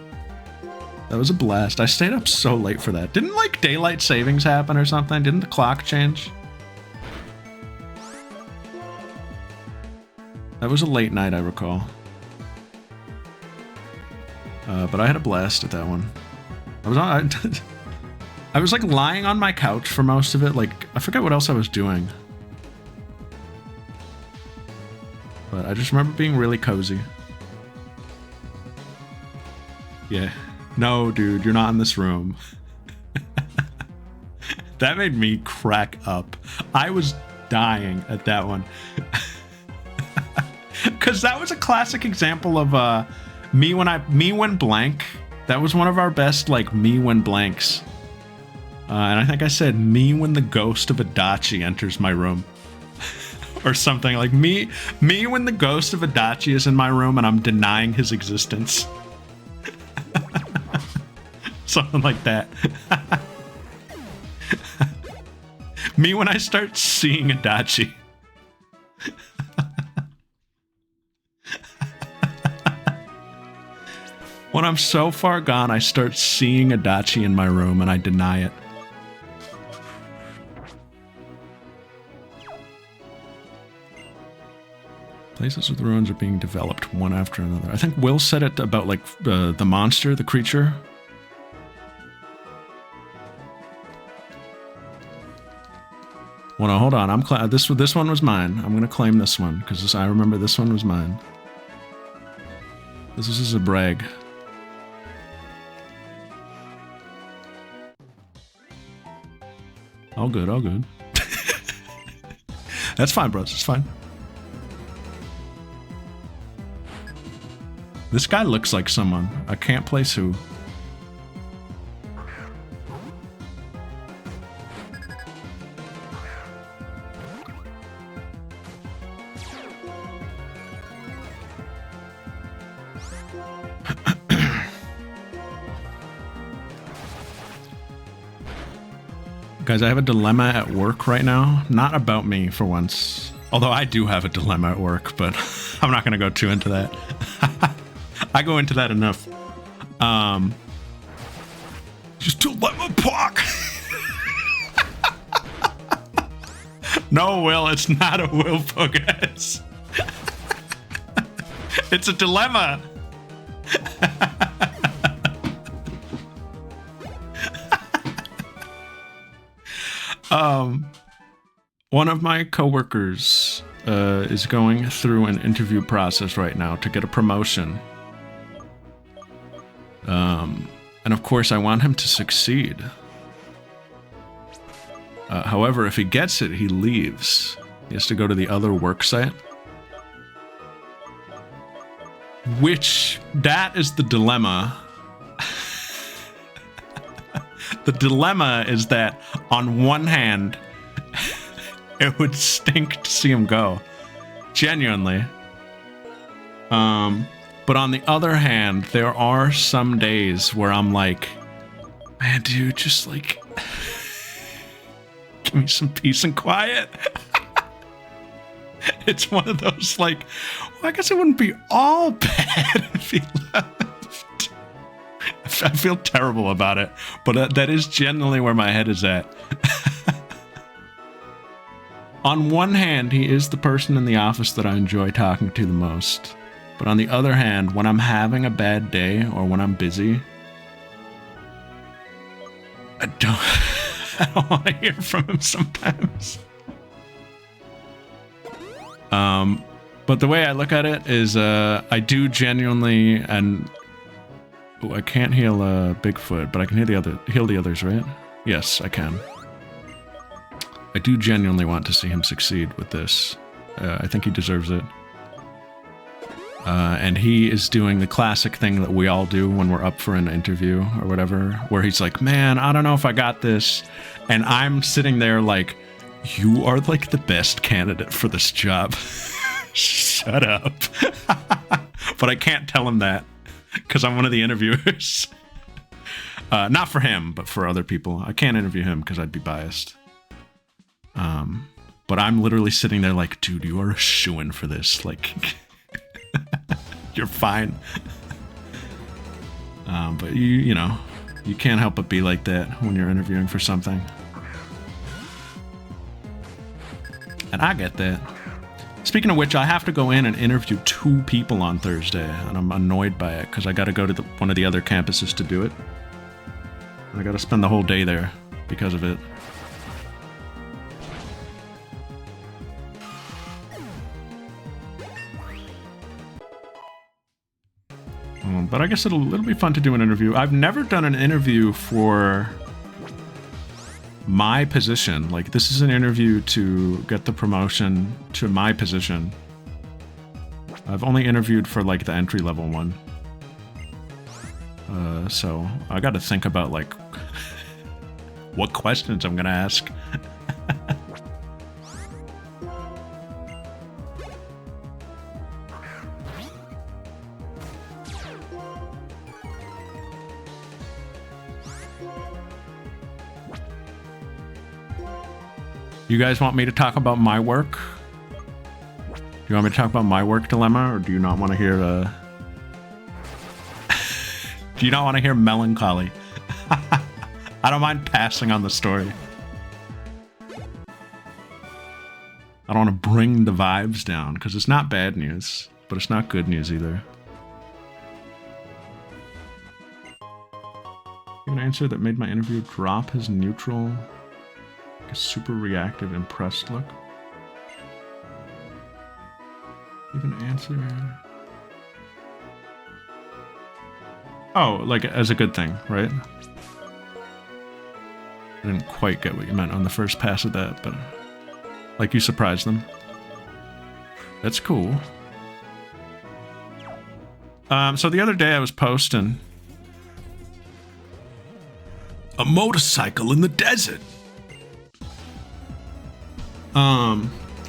That was a blast. I stayed up so late for that. Didn't like daylight savings happen or something? Didn't the clock change? That was a late night, I recall. But I had a blast at that one. I was like lying on my couch for most of it. Like, I forget what else I was doing. But I just remember being really cozy. Yeah. No, dude, you're not in this room. That made me crack up. I was dying at that one. Because that was a classic example of me when blank. That was one of our best, like, me when blanks. And I think I said, me when the ghost of Adachi enters my room. Or something like, me when the ghost of Adachi is in my room and I'm denying his existence. Something like that. Me when I start seeing Adachi. When I'm so far gone, I start seeing Adachi in my room and I deny it. Places with ruins are being developed one after another. I think Will said it about like the monster, the creature. Well, no, hold on. This one was mine. I'm gonna claim this one because I remember this one was mine. This is a brag. All good, all good. That's fine, bros. It's fine. This guy looks like someone. I can't place who. Guys, I have a dilemma at work right now. Not about me, for once. Although I do have a dilemma at work, but I'm not going to go too into that. I go into that enough. Just dilemma puck. No, Will, it's not a Will Pokédex. It's a dilemma. One of my coworkers is going through an interview process right now to get a promotion. And of course, I want him to succeed. However, if he gets it, he leaves. He has to go to the other work site. Which, that is the dilemma. The dilemma is that, on one hand, it would stink to see him go. Genuinely. But on the other hand, there are some days where I'm like, man, dude, just like, give me some peace and quiet. It's one of those like, well, I guess it wouldn't be all bad if he left. I feel terrible about it, but that is genuinely where my head is at. On one hand, he is the person in the office that I enjoy talking to the most. But on the other hand, when I'm having a bad day or when I'm busy, I don't want to hear from him sometimes. But the way I look at it is, I do genuinely, and I can't heal Bigfoot, but I can heal the others, right? Yes, I can. I do genuinely want to see him succeed with this. I think he deserves it. And he is doing the classic thing that we all do when we're up for an interview or whatever, where he's like, man, I don't know if I got this. And I'm sitting there like, you are like the best candidate for this job. Shut up. But I can't tell him that because I'm one of the interviewers. Not for him, but for other people. I can't interview him because I'd be biased. But I'm literally sitting there like, dude, you are a shoo-in for this. Like, you're fine. But you know, you can't help but be like that when you're interviewing for something. And I get that. Speaking of which, I have to go in and interview 2 people on Thursday, and I'm annoyed by it because I got to go to one of the other campuses to do it. And I got to spend the whole day there because of it. But I guess it'll be fun to do an interview. I've never done an interview for my position. Like, this is an interview to get the promotion to my position. I've only interviewed for like the entry level one. So I got to think about like what questions I'm gonna ask. You guys want me to talk about my work? Do you want me to talk about my work dilemma, or do you not want to hear do you not want to hear melancholy? I don't mind passing on the story. I don't want to bring the vibes down, because it's not bad news, but it's not good news either. Give an answer that made my interview drop his neutral, like a super reactive, impressed look. Give an answer. Oh, like as a good thing, right? I didn't quite get what you meant on the first pass of that, but like you surprised them. That's cool. So the other day I was posting a motorcycle in the desert. I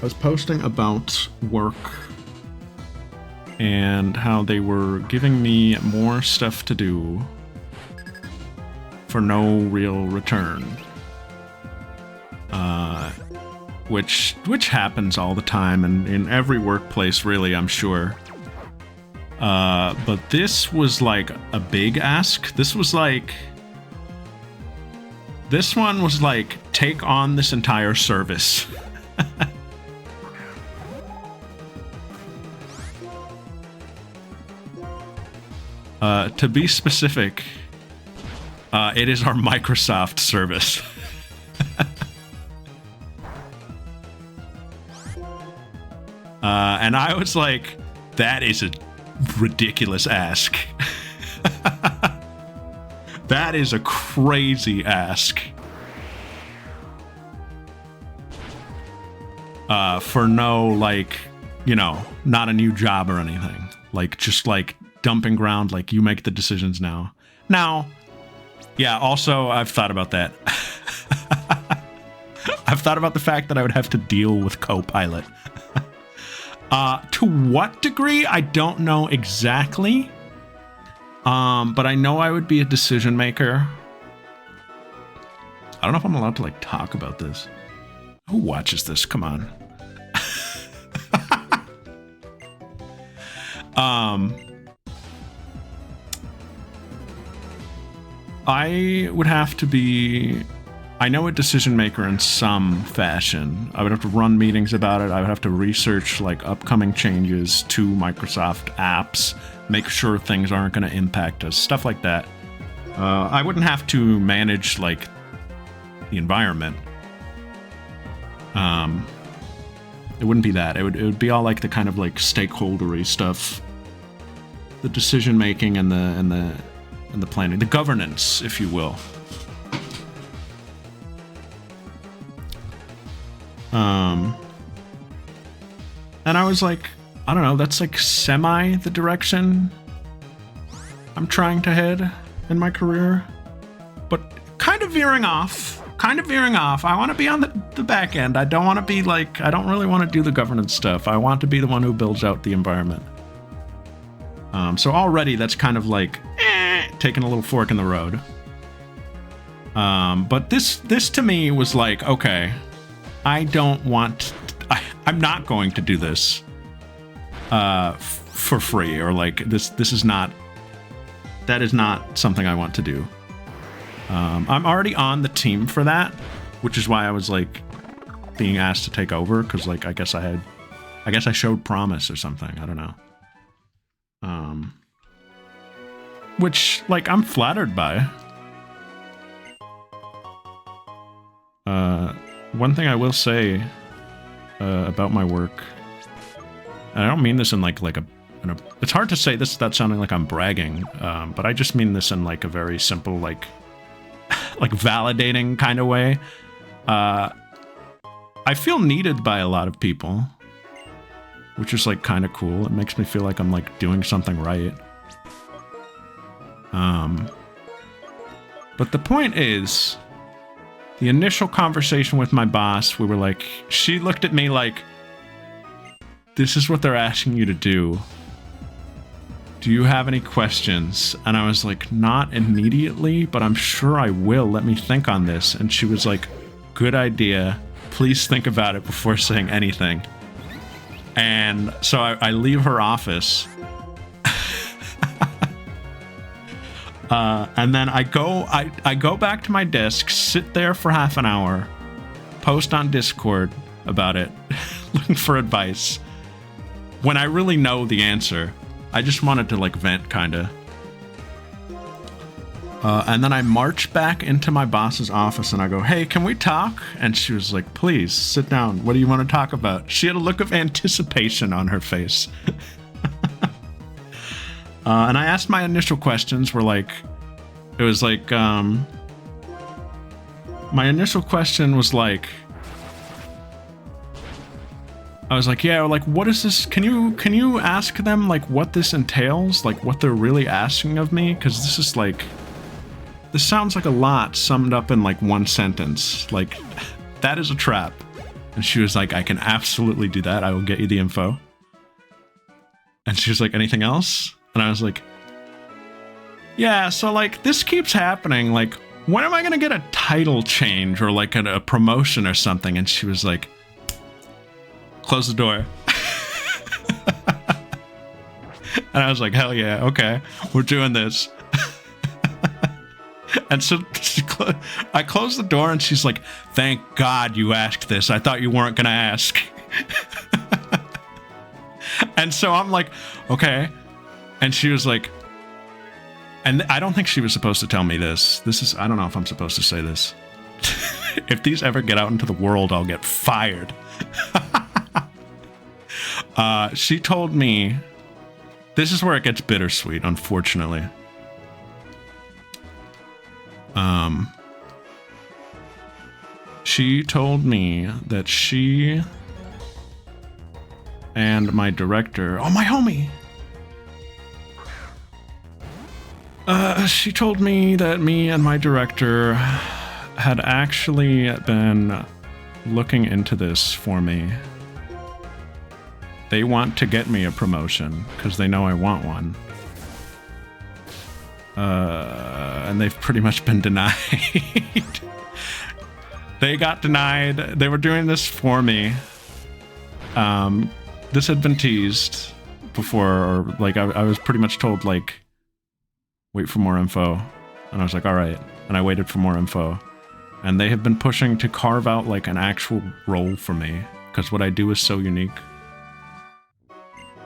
was posting about work and how they were giving me more stuff to do for no real return. which happens all the time and in every workplace, really, I'm sure. But this was like a big ask. This one was like, take on this entire service. To be specific, it is our Microsoft service. And I was like, that is a ridiculous ask. That is a crazy ask. For no, like, you know, not a new job or anything. Like, just like dumping ground, like, you make the decisions now. Now, yeah, also, I've thought about that. I've thought about the fact that I would have to deal with Copilot. To what degree, I don't know exactly. But I know I would be a decision maker. I don't know if I'm allowed to, like, talk about this. Who watches this? Come on. I would have to be, I know, a decision maker in some fashion. I would have to run meetings about it. I would have to research like upcoming changes to Microsoft apps, make sure things aren't going to impact us, stuff like that. I wouldn't have to manage like the environment. It wouldn't be that. It would be all like the kind of like stakeholdery stuff, the decision making and the planning, the governance, if you will. And I was like, I don't know, that's like semi the direction I'm trying to head in my career, but kind of veering off. I want to be on the back end. I don't want to be like, I don't really want to do the governance stuff. I want to be the one who builds out the environment. So already that's kind of like taking a little fork in the road. But this to me was like, okay, I don't want, I'm not going to do this for free, or like this is not, that is not something I want to do. I'm already on the team for that, which is why I was like being asked to take over, because like I guess I showed promise or something. I don't know. Which like I'm flattered by. One thing I will say about my work, and I don't mean this in like a it's hard to say this without sounding like I'm bragging, but I just mean this in like a very simple, like validating kind of way. I feel needed by a lot of people, which is like kind of cool. It makes me feel like I'm like doing something right. But the point is, the initial conversation with my boss, we were like, she looked at me like, this is what they're asking you to do. Do you have any questions? And I was like, not immediately, but I'm sure I will. Let me think on this. And she was like, good idea. Please think about it before saying anything. And so I leave her office. And then I go back to my desk, sit there for half an hour, post on Discord about it, looking for advice. When I really know the answer, I just wanted to like vent, kinda. And then I march back into my boss's office and I go, hey, can we talk? And she was like, please, sit down. What do you want to talk about? She had a look of anticipation on her face. And I asked my initial questions were like, it was like, my initial question was like, I was like, yeah, like, what is this? Can you ask them like what this entails? Like what they're really asking of me? Because this is like, this sounds like a lot summed up in like one sentence. Like, that is a trap. And she was like, I can absolutely do that. I will get you the info. And she was like, anything else? And I was like, yeah, so like this keeps happening. Like, when am I going to get a title change or like a promotion or something? And she was like, close the door. And I was like, hell yeah, okay, we're doing this. And so I closed the door and she's like, thank God you asked this. I thought you weren't going to ask. And so I'm like, okay. And she was like, and I don't think she was supposed to tell me this. I don't know if I'm supposed to say this. If these ever get out into the world, I'll get fired. She told me, this is where it gets bittersweet, unfortunately. She told me that she and my director, oh, my homie. She told me that me and my director had actually been looking into this for me. They want to get me a promotion because they know I want one. And they've pretty much been denied. They got denied. They were doing this for me. This had been teased before, or like I was pretty much told, like, wait for more info. And I was like, all right. And I waited for more info. And they have been pushing to carve out like an actual role for me, because what I do is so unique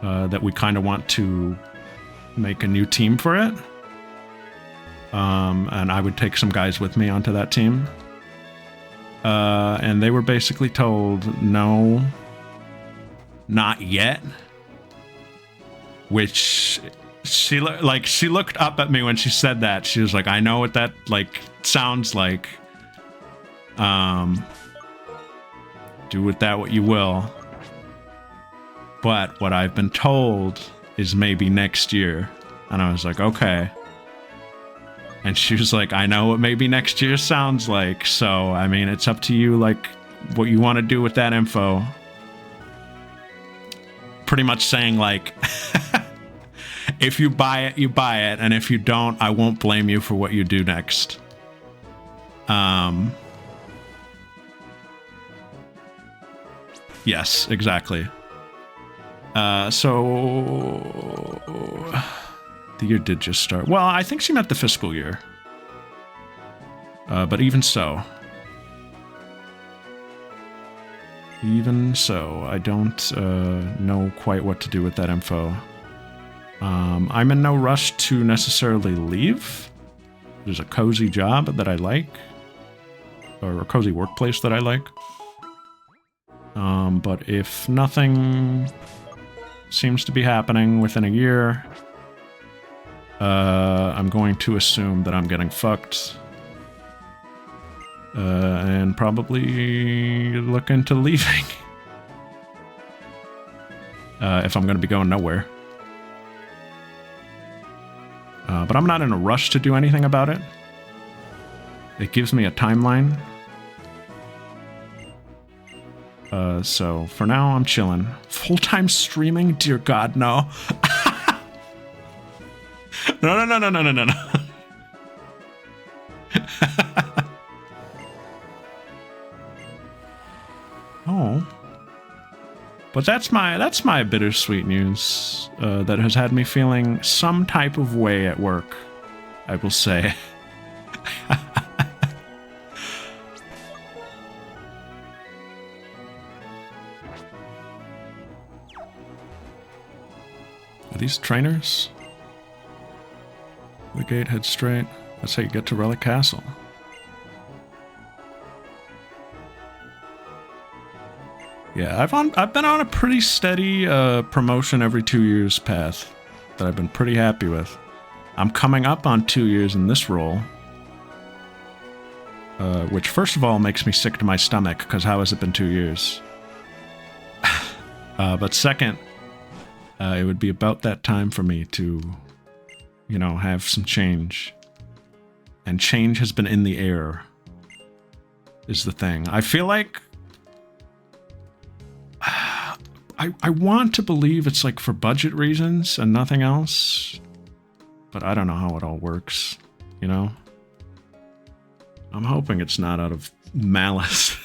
that we kind of want to make a new team for it. And I would take some guys with me onto that team. And they were basically told, no, not yet. Which she looked up at me when she said that. She was like, I know what that like sounds like. Do with that what you will. But what I've been told is maybe next year. And I was like, okay. And she was like, I know what maybe next year sounds like. So, I mean, it's up to you, like, what you want to do with that info. Pretty much saying, like, if you buy it, you buy it. And if you don't, I won't blame you for what you do next. Yes, exactly. So the year did just start. Well, I think she meant the fiscal year. But even so, I don't know quite what to do with that info. I'm in no rush to necessarily leave. There's a cozy job that I like, or a cozy workplace that I like. But if nothing seems to be happening within a year, I'm going to assume that I'm getting fucked. And probably look into leaving. If I'm going to be going nowhere. But I'm not in a rush to do anything about it. It gives me a timeline. So for now, I'm chilling. Full-time streaming? Dear God, no. No. Oh. But that's my bittersweet news that has had me feeling some type of way at work, I will say. Are these trainers? The gate, head straight. That's how you get to Relic Castle. Yeah, I've been on a pretty steady promotion every 2 years path that I've been pretty happy with. I'm coming up on 2 years in this role, which first of all makes me sick to my stomach, because how has it been 2 years? But second, it would be about that time for me to, you know, have some change. And change has been in the air, is the thing. I feel like I want to believe it's like for budget reasons and nothing else, but I don't know how it all works, you know? I'm hoping it's not out of malice.